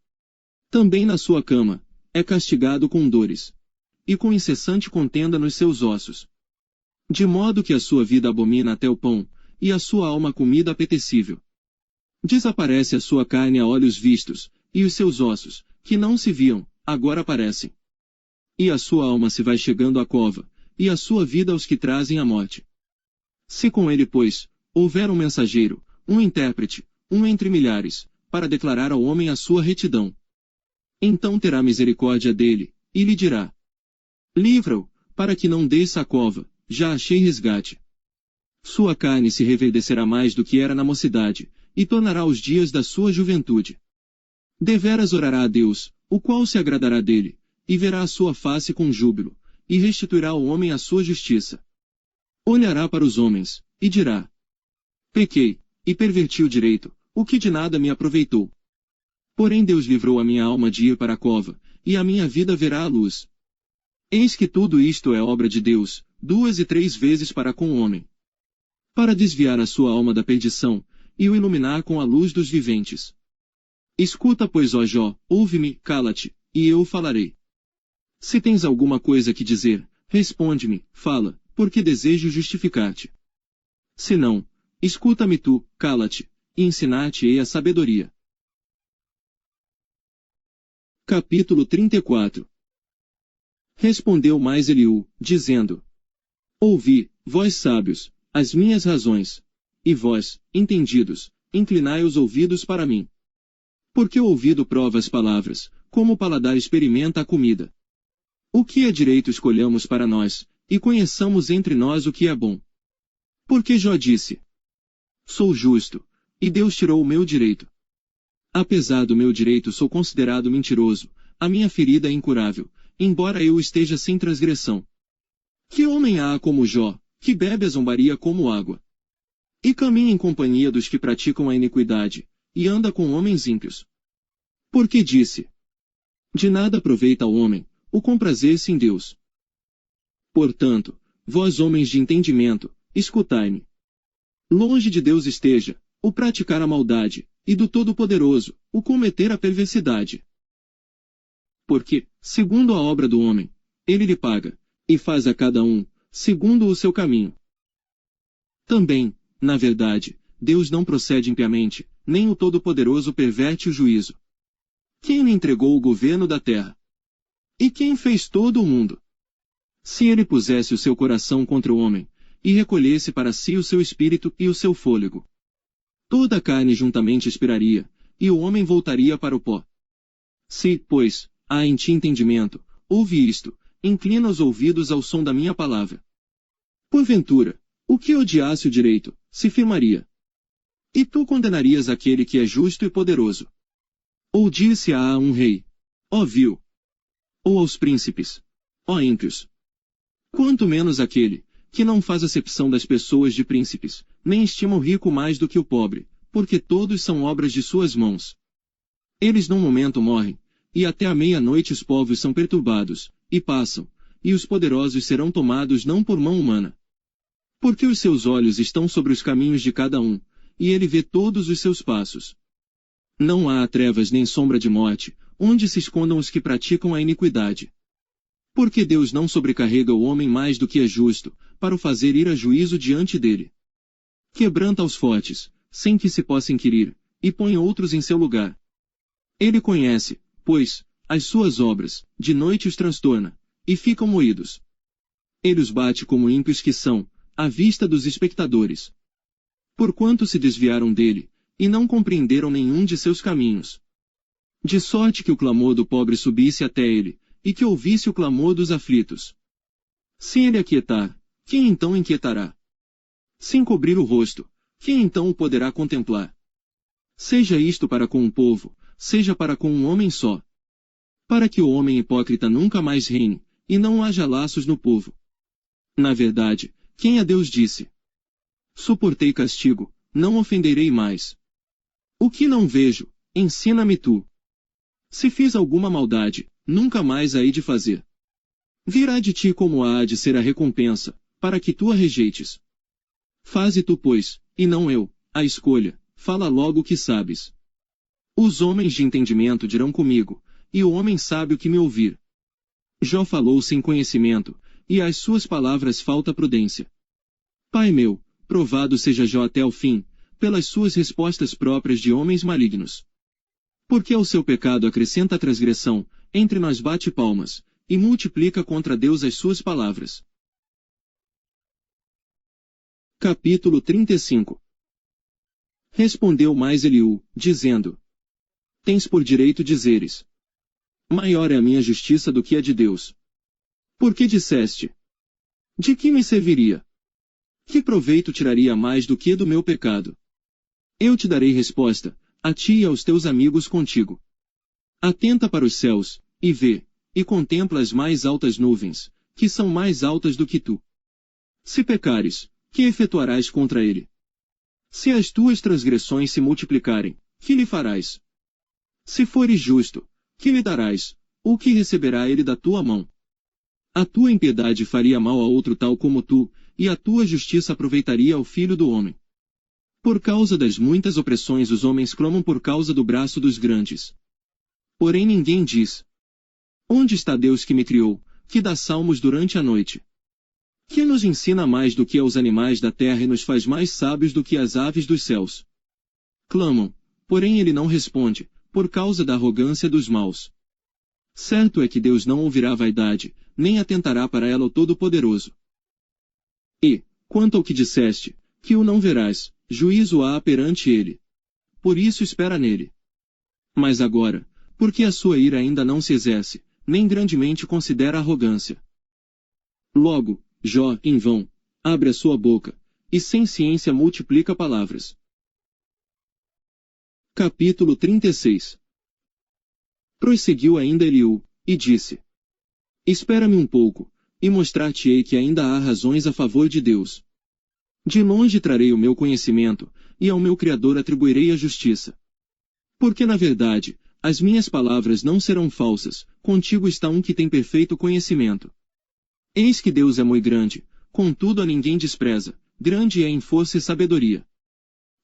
Também na sua cama, é castigado com dores. E com incessante contenda nos seus ossos. De modo que a sua vida abomina até o pão, e a sua alma comida apetecível. Desaparece a sua carne a olhos vistos, e os seus ossos, que não se viam, agora aparecem. E a sua alma se vai chegando à cova, e a sua vida aos que trazem a morte. Se com ele, pois, houver um mensageiro, um intérprete, um entre milhares, para declarar ao homem a sua retidão, então terá misericórdia dele, e lhe dirá: livra-o, para que não desça a cova, já achei resgate. Sua carne se reverdecerá mais do que era na mocidade, e tornará os dias da sua juventude. Deveras orará a Deus, o qual se agradará dele, e verá a sua face com júbilo, e restituirá ao homem a sua justiça. Olhará para os homens, e dirá: pequei, e perverti o direito, o que de nada me aproveitou. Porém Deus livrou a minha alma de ir para a cova, e a minha vida verá a luz. Eis que tudo isto é obra de Deus, 2 e 3 vezes para com o homem. Para desviar a sua alma da perdição, e o iluminar com a luz dos viventes. Escuta, pois, ó Jó, ouve-me, cala-te, e eu falarei. Se tens alguma coisa que dizer, responde-me, fala, porque desejo justificar-te. Se não, escuta-me tu, cala-te, e ensinar-te-ei a sabedoria. Capítulo 34. Respondeu mais Eliú, dizendo: ouvi, vós sábios, as minhas razões, e vós, entendidos, inclinai os ouvidos para mim. Porque o ouvido prova as palavras, como o paladar experimenta a comida. O que é direito escolhamos para nós, e conheçamos entre nós o que é bom. Porque Jó disse: sou justo, e Deus tirou o meu direito. Apesar do meu direito sou considerado mentiroso, a minha ferida é incurável, embora eu esteja sem transgressão. Que homem há como Jó, que bebe a zombaria como água? E caminha em companhia dos que praticam a iniquidade, e anda com homens ímpios. Porque disse: de nada aproveita ao homem, o comprazer-se em Deus. Portanto, vós homens de entendimento, escutai-me. Longe de Deus esteja o praticar a maldade, e do Todo-Poderoso, o cometer a perversidade. Porque, segundo a obra do homem, ele lhe paga, e faz a cada um, segundo o seu caminho. Também, na verdade, Deus não procede impiamente, nem o Todo-Poderoso perverte o juízo. Quem lhe entregou o governo da terra? E quem fez todo o mundo? Se ele pusesse o seu coração contra o homem, e recolhesse para si o seu espírito e o seu fôlego, toda a carne juntamente expiraria, e o homem voltaria para o pó. Se, pois, há em ti entendimento, ouve isto, inclina os ouvidos ao som da minha palavra. Porventura, o que odiasse o direito, se firmaria. E tu condenarias aquele que é justo e poderoso. Ou dir-se-á a um rei: ó vil. Ou aos príncipes: ó ímpios. Quanto menos aquele, que não faz acepção das pessoas de príncipes, nem estima o rico mais do que o pobre, porque todos são obras de suas mãos. Eles num momento morrem, e até à meia-noite os povos são perturbados, e passam, e os poderosos serão tomados não por mão humana. Porque os seus olhos estão sobre os caminhos de cada um, e ele vê todos os seus passos. Não há trevas nem sombra de morte, onde se escondam os que praticam a iniquidade. Porque Deus não sobrecarrega o homem mais do que é justo, para o fazer ir a juízo diante dele. Quebranta os fortes, sem que se possa inquirir, e põe outros em seu lugar. Ele conhece, pois, as suas obras, de noite os transtorna, e ficam moídos. Ele os bate como ímpios que são, à vista dos espectadores. Porquanto se desviaram dele, e não compreenderam nenhum de seus caminhos. De sorte que o clamor do pobre subisse até ele, e que ouvisse o clamor dos aflitos. Se ele aquietar, quem então inquietará? Se encobrir o rosto, quem então o poderá contemplar? Seja isto para com um povo, seja para com um homem só. Para que o homem hipócrita nunca mais reine, e não haja laços no povo. Na verdade, quem a Deus disse: suportei castigo, não ofenderei mais. O que não vejo, ensina-me tu. Se fiz alguma maldade, nunca mais a hei de fazer. Virá de ti como há de ser a recompensa, para que tu a rejeites. Faze tu, pois, e não eu, a escolha, fala logo o que sabes. Os homens de entendimento dirão comigo, e o homem sábio que me ouvir. Jó falou sem conhecimento, e às suas palavras falta prudência. Pai meu, provado seja Jó até o fim, pelas suas respostas próprias de homens malignos. Porque ao seu pecado acrescenta a transgressão, entre nós bate palmas, e multiplica contra Deus as suas palavras. Capítulo 35. Respondeu mais Eliú, dizendo: Tens por direito dizeres: maior é a minha justiça do que a de Deus. Por que disseste? De que me serviria? Que proveito tiraria mais do que do meu pecado? Eu te darei resposta, a ti e aos teus amigos contigo. Atenta para os céus, e vê, e contempla as mais altas nuvens, que são mais altas do que tu. Se pecares, que efetuarás contra ele? Se as tuas transgressões se multiplicarem, que lhe farás? Se fores justo, que lhe darás? O que receberá ele da tua mão? A tua impiedade faria mal a outro tal como tu, e a tua justiça aproveitaria ao filho do homem. Por causa das muitas opressões os homens clamam por causa do braço dos grandes. Porém ninguém diz: onde está Deus que me criou, que dá salmos durante a noite? Que nos ensina mais do que aos animais da terra e nos faz mais sábios do que as aves dos céus? Clamam, porém ele não responde, por causa da arrogância dos maus. Certo é que Deus não ouvirá a vaidade, nem atentará para ela o Todo-Poderoso. E, quanto ao que disseste, que o não verás, juízo há perante ele. Por isso espera nele. Mas agora, porque a sua ira ainda não se exerce, nem grandemente considera a arrogância. Logo, Jó, em vão, abre a sua boca, e sem ciência multiplica palavras. Capítulo 36. Prosseguiu ainda Eliú, e disse: espera-me um pouco, e mostrar-te-ei que ainda há razões a favor de Deus. De longe trarei o meu conhecimento, e ao meu Criador atribuirei a justiça. Porque na verdade, as minhas palavras não serão falsas, contigo está um que tem perfeito conhecimento. Eis que Deus é muito grande, contudo a ninguém despreza, grande é em força e sabedoria.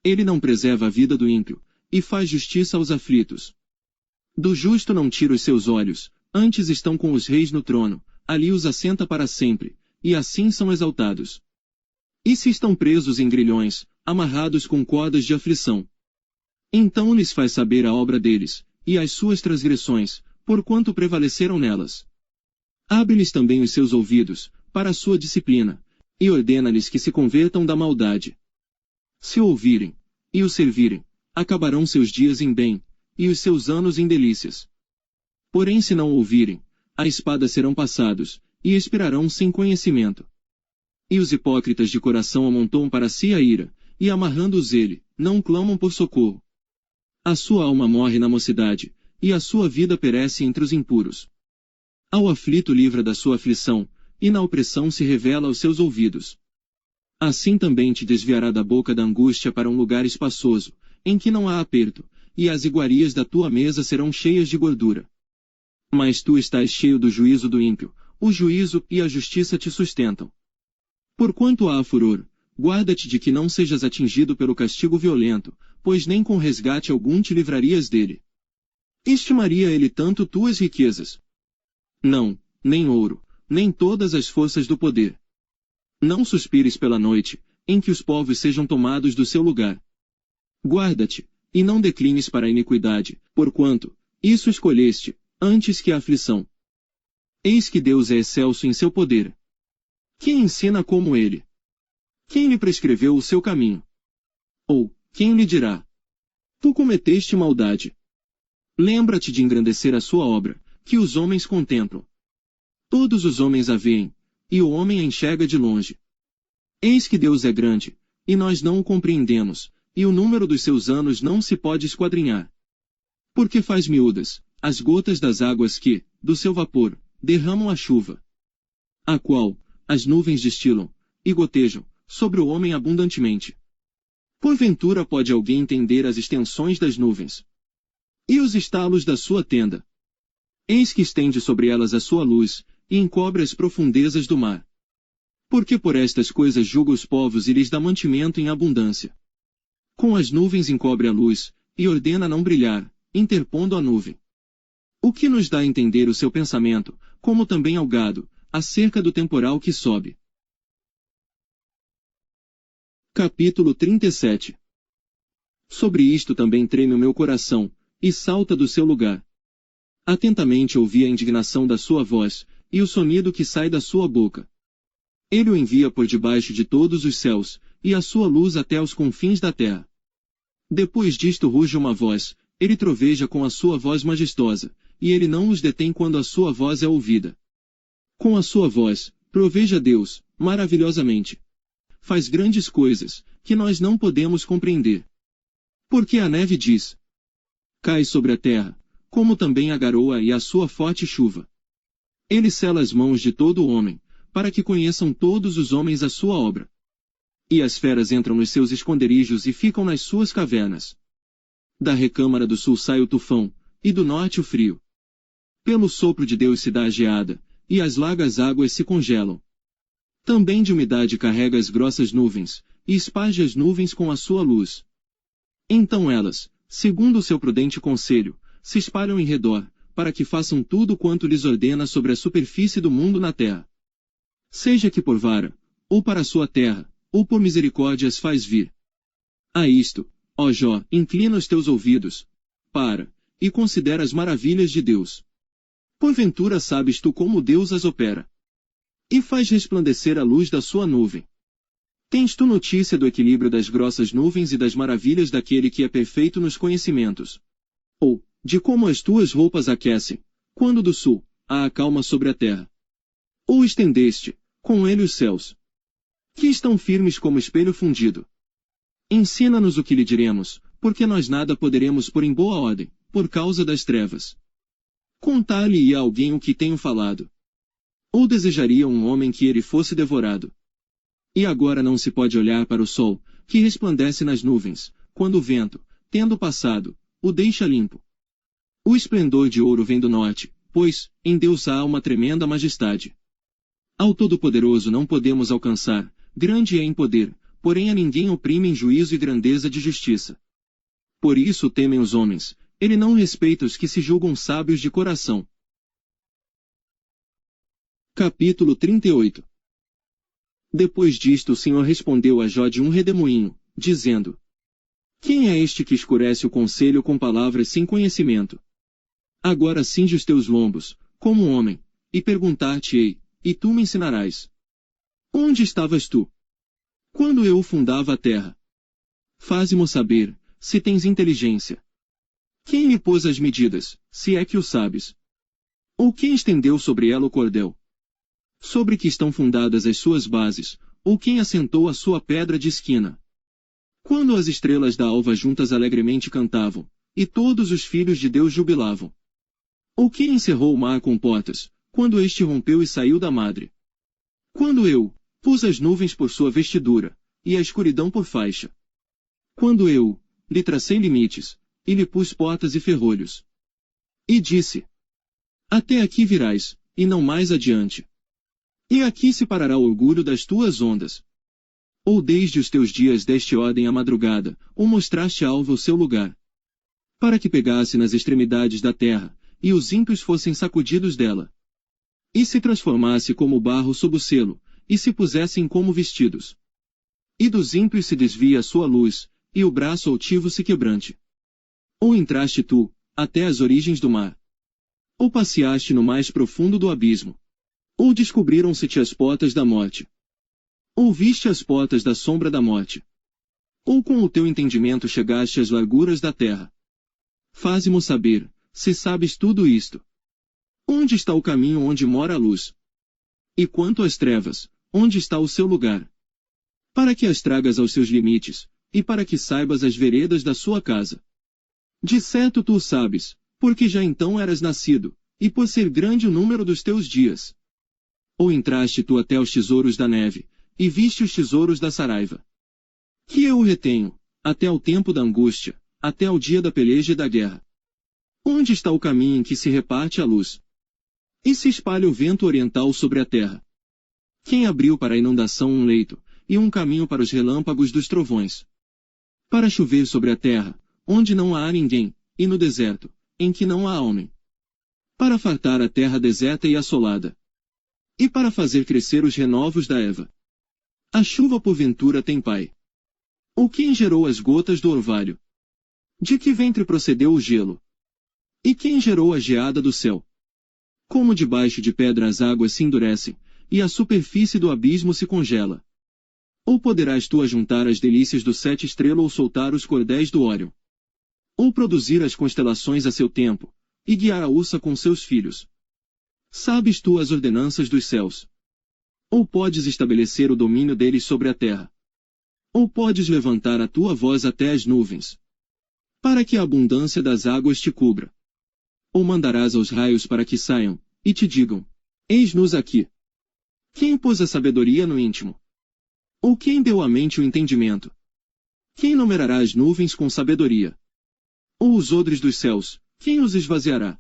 Ele não preserva a vida do ímpio, e faz justiça aos aflitos. Do justo não tira os seus olhos, antes estão com os reis no trono, ali os assenta para sempre, e assim são exaltados. E se estão presos em grilhões, amarrados com cordas de aflição? Então lhes faz saber a obra deles, e as suas transgressões, porquanto prevaleceram nelas. Abre-lhes também os seus ouvidos, para a sua disciplina, e ordena-lhes que se convertam da maldade. Se o ouvirem, e o servirem, acabarão seus dias em bem, e os seus anos em delícias. Porém se não ouvirem, a espada serão passados, e expirarão sem conhecimento. E os hipócritas de coração amontoam para si a ira, e amarrando-os ele, não clamam por socorro. A sua alma morre na mocidade, e a sua vida perece entre os impuros. Ao aflito livra da sua aflição, e na opressão se revela aos seus ouvidos. Assim também te desviará da boca da angústia para um lugar espaçoso, em que não há aperto, e as iguarias da tua mesa serão cheias de gordura. Mas tu estás cheio do juízo do ímpio, o juízo e a justiça te sustentam. Porquanto há furor, guarda-te de que não sejas atingido pelo castigo violento, pois nem com resgate algum te livrarias dele. Estimaria ele tanto tuas riquezas? Não, nem ouro, nem todas as forças do poder. Não suspires pela noite, em que os povos sejam tomados do seu lugar. Guarda-te, e não declines para a iniquidade, porquanto, isso escolheste, antes que a aflição. Eis que Deus é excelso em seu poder. Quem ensina como ele? Quem lhe prescreveu o seu caminho? Ou, quem lhe dirá? Tu cometeste maldade. Lembra-te de engrandecer a sua obra, que os homens contemplam. Todos os homens a veem, e o homem a enxerga de longe. Eis que Deus é grande, e nós não o compreendemos, e o número dos seus anos não se pode esquadrinhar. Porque faz miúdas, as gotas das águas que, do seu vapor, derramam a chuva. A qual, as nuvens destilam, e gotejam, sobre o homem abundantemente. Porventura pode alguém entender as extensões das nuvens? E os estalos da sua tenda? Eis que estende sobre elas a sua luz, e encobre as profundezas do mar. Porque por estas coisas julga os povos e lhes dá mantimento em abundância. Com as nuvens encobre a luz, e ordena não brilhar, interpondo a nuvem. O que nos dá a entender o seu pensamento, como também ao gado, acerca do temporal que sobe. Capítulo 37. Sobre isto também treme o meu coração, e salta do seu lugar. Atentamente ouvi a indignação da sua voz, e o sonido que sai da sua boca. Ele o envia por debaixo de todos os céus, e a sua luz até aos confins da terra. Depois disto ruge uma voz, ele troveja com a sua voz majestosa, e ele não os detém quando a sua voz é ouvida. Com a sua voz, troveja Deus, maravilhosamente. Faz grandes coisas, que nós não podemos compreender. Porque a neve diz: cai sobre a terra, como também a garoa e a sua forte chuva. Ele sela as mãos de todo homem, para que conheçam todos os homens a sua obra. E as feras entram nos seus esconderijos e ficam nas suas cavernas. Da recâmara do sul sai o tufão, e do norte o frio. Pelo sopro de Deus se dá a geada, e as largas águas se congelam. Também de umidade carrega as grossas nuvens, e esparge as nuvens com a sua luz. Então elas, segundo o seu prudente conselho, se espalham em redor, para que façam tudo quanto lhes ordena sobre a superfície do mundo na terra. Seja que por vara, ou para a sua terra, ou por misericórdia as faz vir. A isto, ó Jó, inclina os teus ouvidos, e considera as maravilhas de Deus. Porventura sabes tu como Deus as opera? E faz resplandecer a luz da sua nuvem. Tens tu notícia do equilíbrio das grossas nuvens e das maravilhas daquele que é perfeito nos conhecimentos? Ou, de como as tuas roupas aquecem, quando do sul, a acalma sobre a terra? Ou estendeste, com ele os céus, que estão firmes como espelho fundido? Ensina-nos o que lhe diremos, porque nós nada poderemos pôr em boa ordem, por causa das trevas. Contar-lhe-ia alguém o que tenho falado? Ou desejaria um homem que ele fosse devorado? E agora não se pode olhar para o sol, que resplandece nas nuvens, quando o vento, tendo passado, o deixa limpo. O esplendor de ouro vem do norte, pois, em Deus há uma tremenda majestade. Ao Todo-Poderoso não podemos alcançar, grande é em poder, porém a ninguém oprime em juízo e grandeza de justiça. Por isso temem os homens, ele não respeita os que se julgam sábios de coração. Capítulo 38. Depois disto o Senhor respondeu a Jó de um redemoinho, dizendo: quem é este que escurece o conselho com palavras sem conhecimento? Agora cinge os teus lombos, como um homem, e perguntar-te-ei, e tu me ensinarás. Onde estavas tu? Quando eu fundava a terra? Faze-mo saber, se tens inteligência. Quem lhe pôs as medidas, se é que o sabes? Ou quem estendeu sobre ela o cordel? Sobre que estão fundadas as suas bases, ou quem assentou a sua pedra de esquina? Quando as estrelas da alva juntas alegremente cantavam, e todos os filhos de Deus jubilavam? Ou quem encerrou o mar com portas, quando este rompeu e saiu da madre? Quando eu pus as nuvens por sua vestidura, e a escuridão por faixa? Quando eu lhe tracei limites, e lhe pus portas e ferrolhos? E disse: até aqui virás, e não mais adiante. E aqui se parará o orgulho das tuas ondas. Ou desde os teus dias deste ordem à madrugada, ou mostraste à alva o seu lugar, para que pegasse nas extremidades da terra, e os ímpios fossem sacudidos dela, e se transformasse como barro sob o selo, e se pusessem como vestidos. E dos ímpios se desvia a sua luz, e o braço altivo se quebrante. Ou entraste tu, até as origens do mar? Ou passeaste no mais profundo do abismo? Ou descobriram-se-te as portas da morte? Ou viste as portas da sombra da morte? Ou com o teu entendimento chegaste às larguras da terra? Faze-mo saber, se sabes tudo isto. Onde está o caminho onde mora a luz? E quanto às trevas, onde está o seu lugar? Para que as tragas aos seus limites, e para que saibas as veredas da sua casa. De certo tu o sabes, porque já então eras nascido, e por ser grande o número dos teus dias. Ou entraste tu até os tesouros da neve, e viste os tesouros da saraiva? Que eu o retenho, até ao tempo da angústia, até ao dia da peleja e da guerra. Onde está o caminho em que se reparte a luz? E se espalha o vento oriental sobre a terra? Quem abriu para a inundação um leito, e um caminho para os relâmpagos dos trovões? Para chover sobre a terra, onde não há ninguém, e no deserto, em que não há homem. para fartar a terra deserta e assolada, e para fazer crescer os renovos da erva. A chuva porventura tem pai? Ou quem gerou as gotas do orvalho? De que ventre procedeu o gelo? E quem gerou a geada do céu? Como debaixo de pedra as águas se endurecem, e a superfície do abismo se congela. Ou poderás tu ajuntar as delícias do sete estrela ou soltar os cordéis do Órion? Ou produzir as constelações a seu tempo, e guiar a ursa com seus filhos? Sabes tu as ordenanças dos céus? Ou podes estabelecer o domínio deles sobre a terra? Ou podes levantar a tua voz até as nuvens, para que a abundância das águas te cubra? Ou mandarás aos raios para que saiam, e te digam: eis-nos aqui? Quem pôs a sabedoria no íntimo? Ou quem deu à mente o entendimento? Quem numerará as nuvens com sabedoria? Ou os odres dos céus, quem os esvaziará?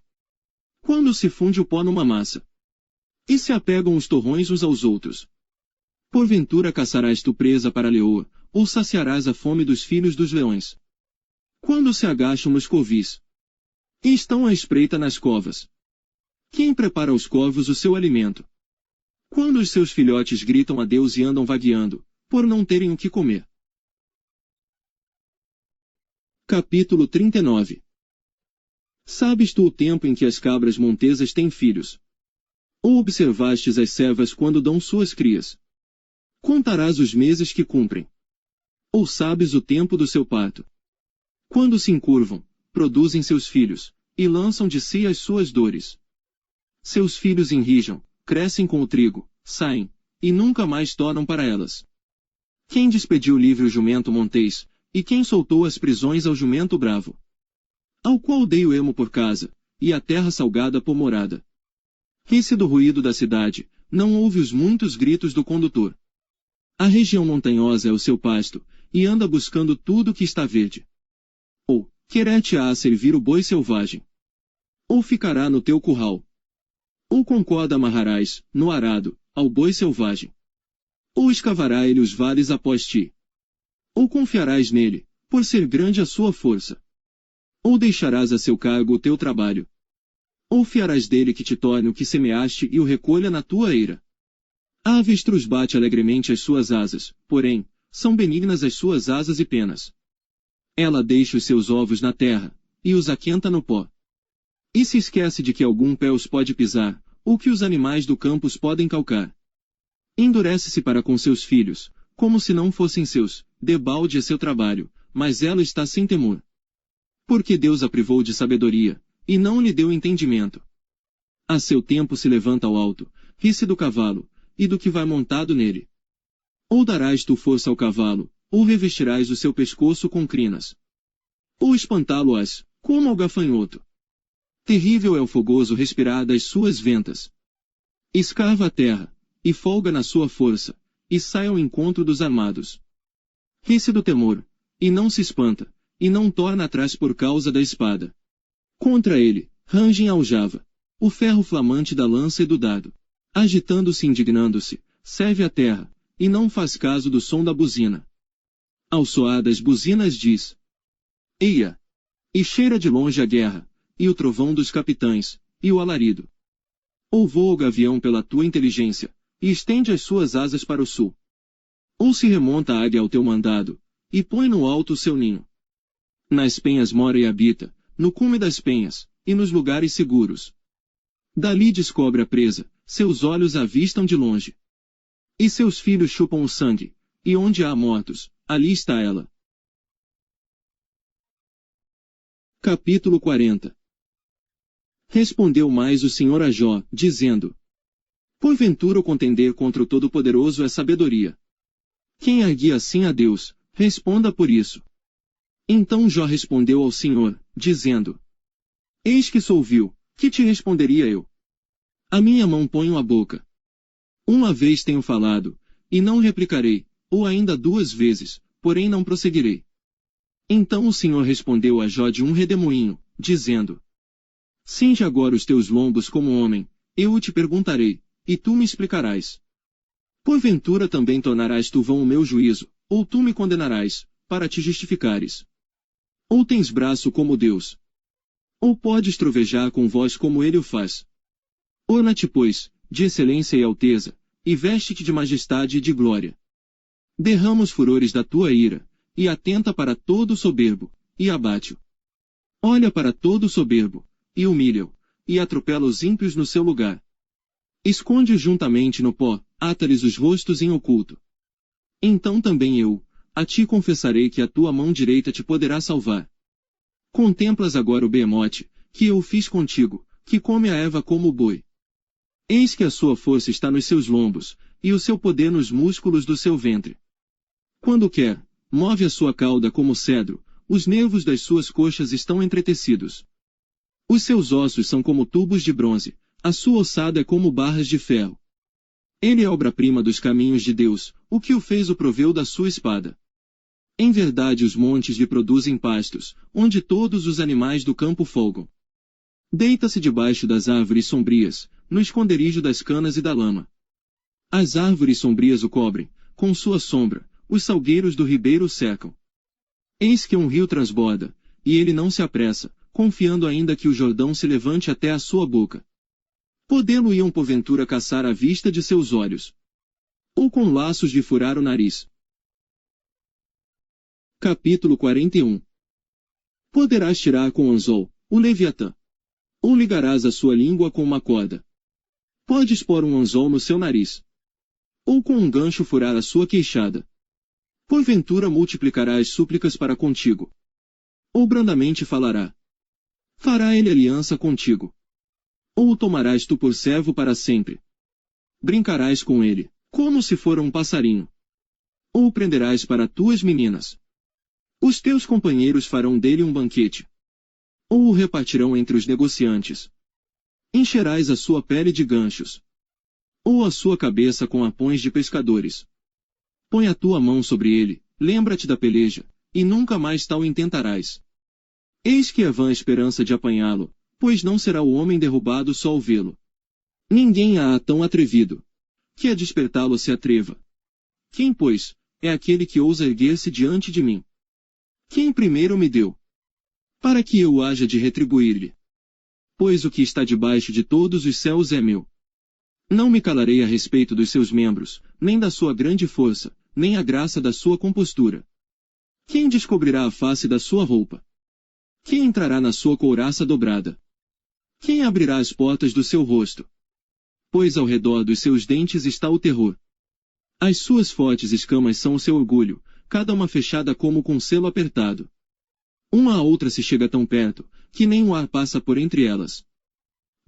Quando se funde o pó numa massa, e se apegam os torrões uns aos outros? Porventura caçarás tu presa para a leoa, ou saciarás a fome dos filhos dos leões? Quando se agacham nos covis, e estão à espreita nas covas, quem prepara aos corvos o seu alimento? Quando os seus filhotes gritam a Deus e andam vagueando, por não terem o que comer. Capítulo 39. Sabes tu o tempo em que as cabras montesas têm filhos? Ou observastes as servas quando dão suas crias? Contarás os meses que cumprem? Ou sabes o tempo do seu parto? Quando se encurvam, produzem seus filhos, e lançam de si as suas dores. Seus filhos enrijam, crescem com o trigo, saem, e nunca mais tornam para elas. Quem despediu livre o jumento montês, e quem soltou as prisões ao jumento bravo? Ao qual dei o emo por casa, e a terra salgada por morada. Ri-se do ruído da cidade, não ouve os muitos gritos do condutor. A região montanhosa é o seu pasto, e anda buscando tudo que está verde. Ou, querer-te-á servir o boi selvagem? Ou ficará no teu curral? Ou com corda amarrarás, no arado, ao boi selvagem? Ou escavará ele os vales após ti? Ou confiarás nele, por ser grande a sua força? Ou deixarás a seu cargo o teu trabalho? Ou fiarás dele que te torne o que semeaste e o recolha na tua eira? A avestruz bate alegremente as suas asas, porém, são benignas as suas asas e penas. Ela deixa os seus ovos na terra, e os aquenta no pó. E se esquece de que algum pé os pode pisar, ou que os animais do campo os podem calcar. Endurece-se para com seus filhos, como se não fossem seus, debalde é seu trabalho, mas ela está sem temor. Porque Deus a privou de sabedoria, e não lhe deu entendimento. A seu tempo se levanta ao alto, ri-se do cavalo, e do que vai montado nele. Ou darás tu força ao cavalo, ou revestirás o seu pescoço com crinas. Ou espantá-lo-ás, como ao gafanhoto. Terrível é o fogoso respirar das suas ventas. Escava a terra, e folga na sua força, e sai ao encontro dos armados. Ri-se do temor, e não se espanta, e não torna atrás por causa da espada. Contra ele, rangem a aljava, o ferro flamante da lança e do dado. Agitando-se e indignando-se, serve a terra, e não faz caso do som da buzina. Ao soar das buzinas diz: eia! E cheira de longe a guerra, e o trovão dos capitães, e o alarido. Ou voa o gavião pela tua inteligência, e estende as suas asas para o sul. Ou se remonta a águia ao teu mandado, e põe no alto o seu ninho. Nas penhas mora e habita, no cume das penhas, e nos lugares seguros. Dali descobre a presa, seus olhos a avistam de longe. E seus filhos chupam o sangue, e onde há mortos, ali está ela. Capítulo 40. Respondeu mais o Senhor a Jó, dizendo: porventura o contender contra o Todo-Poderoso é sabedoria. Quem arguia assim a Deus, responda por isso. Então Jó respondeu ao Senhor, dizendo: eis que sou vil, que te responderia eu? A minha mão ponho à boca. Uma vez tenho falado, e não replicarei, ou ainda 2 vezes, porém não prosseguirei. Então o Senhor respondeu a Jó de um redemoinho, dizendo: cinge agora os teus lombos como homem, eu te perguntarei, e tu me explicarás. Porventura também tornarás tu vão o meu juízo, ou tu me condenarás, para te justificares. Ou tens braço como Deus? Ou podes trovejar com voz como ele o faz? Orna-te, pois, de excelência e alteza, e veste-te de majestade e de glória. Derrama os furores da tua ira, e atenta para todo soberbo, e abate-o. Olha para todo soberbo, e humilha-o, e atropela os ímpios no seu lugar. Esconde-os juntamente no pó, ata-lhes os rostos em oculto. Então também eu, a ti confessarei que a tua mão direita te poderá salvar. Contemplas agora o behemote, que eu fiz contigo, que come a erva como o boi. Eis que a sua força está nos seus lombos, e o seu poder nos músculos do seu ventre. Quando quer, move a sua cauda como cedro, os nervos das suas coxas estão entretecidos. Os seus ossos são como tubos de bronze, a sua ossada é como barras de ferro. Ele é obra-prima dos caminhos de Deus, o que o fez o proveu da sua espada. Em verdade os montes lhe produzem pastos, onde todos os animais do campo folgam. Deita-se debaixo das árvores sombrias, no esconderijo das canas e da lama. As árvores sombrias o cobrem, com sua sombra, os salgueiros do ribeiro o cercam. Eis que um rio transborda, e ele não se apressa, confiando ainda que o Jordão se levante até a sua boca. Podê-lo-iam porventura caçar à vista de seus olhos? Ou com laços lhe furar o nariz? Capítulo 41. Poderás tirar com anzol, o Leviatã. Ou ligarás a sua língua com uma corda. Podes pôr um anzol no seu nariz. Ou com um gancho furar a sua queixada. Porventura multiplicará as súplicas para contigo. Ou brandamente falará. Fará ele aliança contigo. Ou o tomarás tu por servo para sempre. Brincarás com ele, como se fora um passarinho. Ou o prenderás para tuas meninas. Os teus companheiros farão dele um banquete. Ou o repartirão entre os negociantes. Encherás a sua pele de ganchos. Ou a sua cabeça com apões de pescadores. Põe a tua mão sobre ele, lembra-te da peleja, e nunca mais tal intentarás. Eis que é vã a esperança de apanhá-lo, pois não será o homem derrubado só ao vê-lo. Ninguém há tão atrevido. Que a despertá-lo se atreva. Quem, pois, é aquele que ousa erguer-se diante de mim? Quem primeiro me deu? Para que eu haja de retribuir-lhe. Pois o que está debaixo de todos os céus é meu. Não me calarei a respeito dos seus membros, nem da sua grande força, nem a graça da sua compostura. Quem descobrirá a face da sua roupa? Quem entrará na sua couraça dobrada? Quem abrirá as portas do seu rosto? Pois ao redor dos seus dentes está o terror. As suas fortes escamas são o seu orgulho, cada uma fechada como com selo apertado. Uma a outra se chega tão perto, que nem o ar passa por entre elas.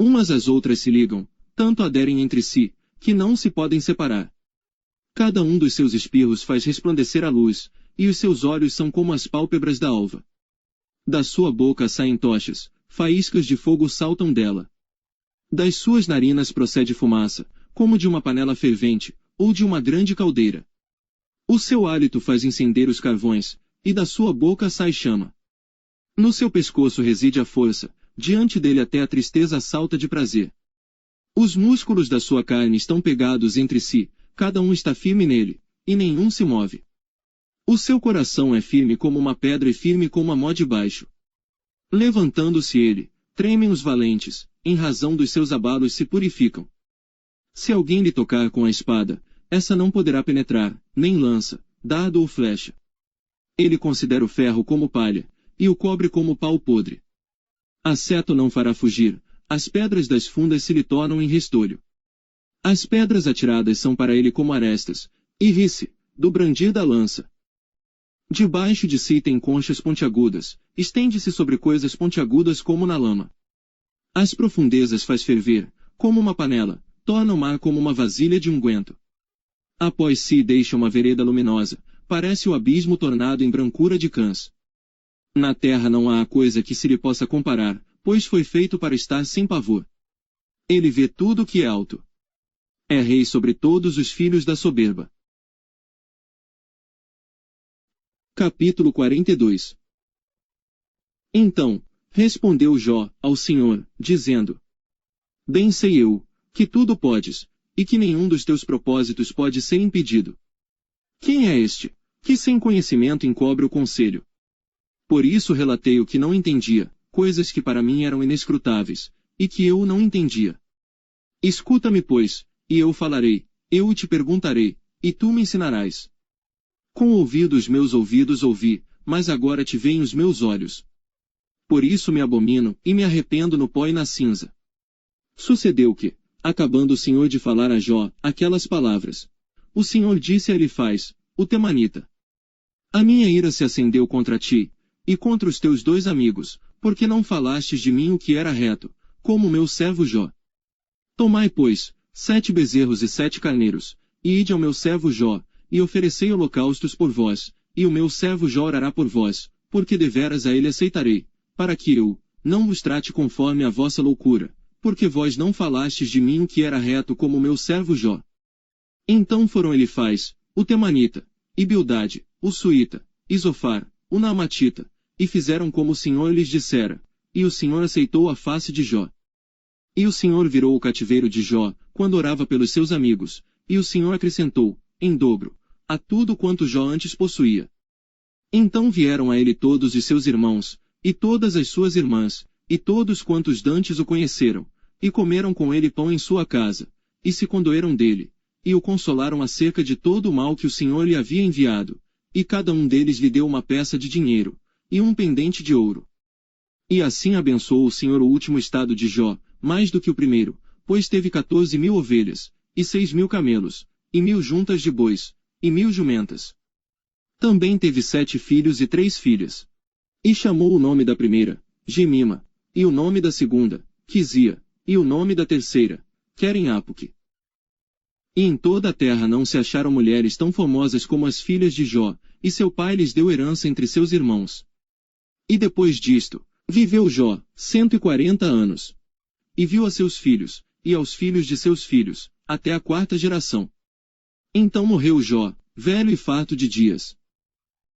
Umas às outras se ligam, tanto aderem entre si, que não se podem separar. Cada um dos seus espirros faz resplandecer a luz, e os seus olhos são como as pálpebras da alva. Da sua boca saem tochas, faíscas de fogo saltam dela. Das suas narinas procede fumaça, como de uma panela fervente, ou de uma grande caldeira. O seu hálito faz incender os carvões, e da sua boca sai chama. No seu pescoço reside a força, diante dele até a tristeza salta de prazer. Os músculos da sua carne estão pegados entre si, cada um está firme nele, e nenhum se move. O seu coração é firme como uma pedra e firme como a mó de baixo. Levantando-se ele, tremem os valentes, em razão dos seus abalos se purificam. Se alguém lhe tocar com a espada, essa não poderá penetrar, nem lança, dardo ou flecha. Ele considera o ferro como palha, e o cobre como pau podre. A seta o não fará fugir, as pedras das fundas se lhe tornam em restolho. As pedras atiradas são para ele como arestas, e ri-se, do brandir da lança. Debaixo de si tem conchas pontiagudas, estende-se sobre coisas pontiagudas como na lama. As profundezas faz ferver, como uma panela, torna o mar como uma vasilha de unguento. Após si deixa uma vereda luminosa, parece o abismo tornado em brancura de cãs. Na terra não há coisa que se lhe possa comparar, pois foi feito para estar sem pavor. Ele vê tudo o que é alto. É rei sobre todos os filhos da soberba. Capítulo 42. Então, respondeu Jó ao Senhor, dizendo: Bem sei eu, que tudo podes, e que nenhum dos teus propósitos pode ser impedido. Quem é este, que sem conhecimento encobre o conselho? Por isso relatei o que não entendia, coisas que para mim eram inescrutáveis, e que eu não entendia. Escuta-me, pois, e eu falarei, eu te perguntarei, e tu me ensinarás. Com ouvidos meus ouvidos ouvi, mas agora te veem os meus olhos. Por isso me abomino, e me arrependo no pó e na cinza. Sucedeu que, acabando o Senhor de falar a Jó aquelas palavras, o Senhor disse a Elifaz, o temanita: A minha ira se acendeu contra ti, e contra os teus 2 amigos, porque não falastes de mim o que era reto, como meu servo Jó. Tomai, pois, 7 bezerros e 7 carneiros, e ide ao meu servo Jó, e oferecei holocaustos por vós, e o meu servo Jó orará por vós, porque deveras a ele aceitarei, para que eu não vos trate conforme a vossa loucura, porque vós não falastes de mim o que era reto como o meu servo Jó. Então foram Elifaz, o temanita, e Bildade, o suíta, e Zofar, o naamatita, e fizeram como o Senhor lhes dissera, e o Senhor aceitou a face de Jó. E o Senhor virou o cativeiro de Jó, quando orava pelos seus amigos, e o Senhor acrescentou, em dobro, a tudo quanto Jó antes possuía. Então vieram a ele todos os seus irmãos, e todas as suas irmãs, e todos quantos dantes o conheceram, e comeram com ele pão em sua casa, e se condoeram dele, e o consolaram acerca de todo o mal que o Senhor lhe havia enviado, e cada um deles lhe deu uma peça de dinheiro, e um pendente de ouro. E assim abençoou o Senhor o último estado de Jó, mais do que o primeiro, pois teve 14.000 ovelhas, e 6.000 camelos, e 1.000 juntas de bois, e 1.000 jumentas. Também teve 7 filhos e 3 filhas. E chamou o nome da primeira, Gemima, e o nome da segunda, Quizia, e o nome da terceira, Queren-Apuque. E em toda a terra não se acharam mulheres tão formosas como as filhas de Jó, e seu pai lhes deu herança entre seus irmãos. E depois disto, viveu Jó 140 anos. E viu a seus filhos, e aos filhos de seus filhos, até a 4ª geração. Então morreu Jó, velho e farto de dias.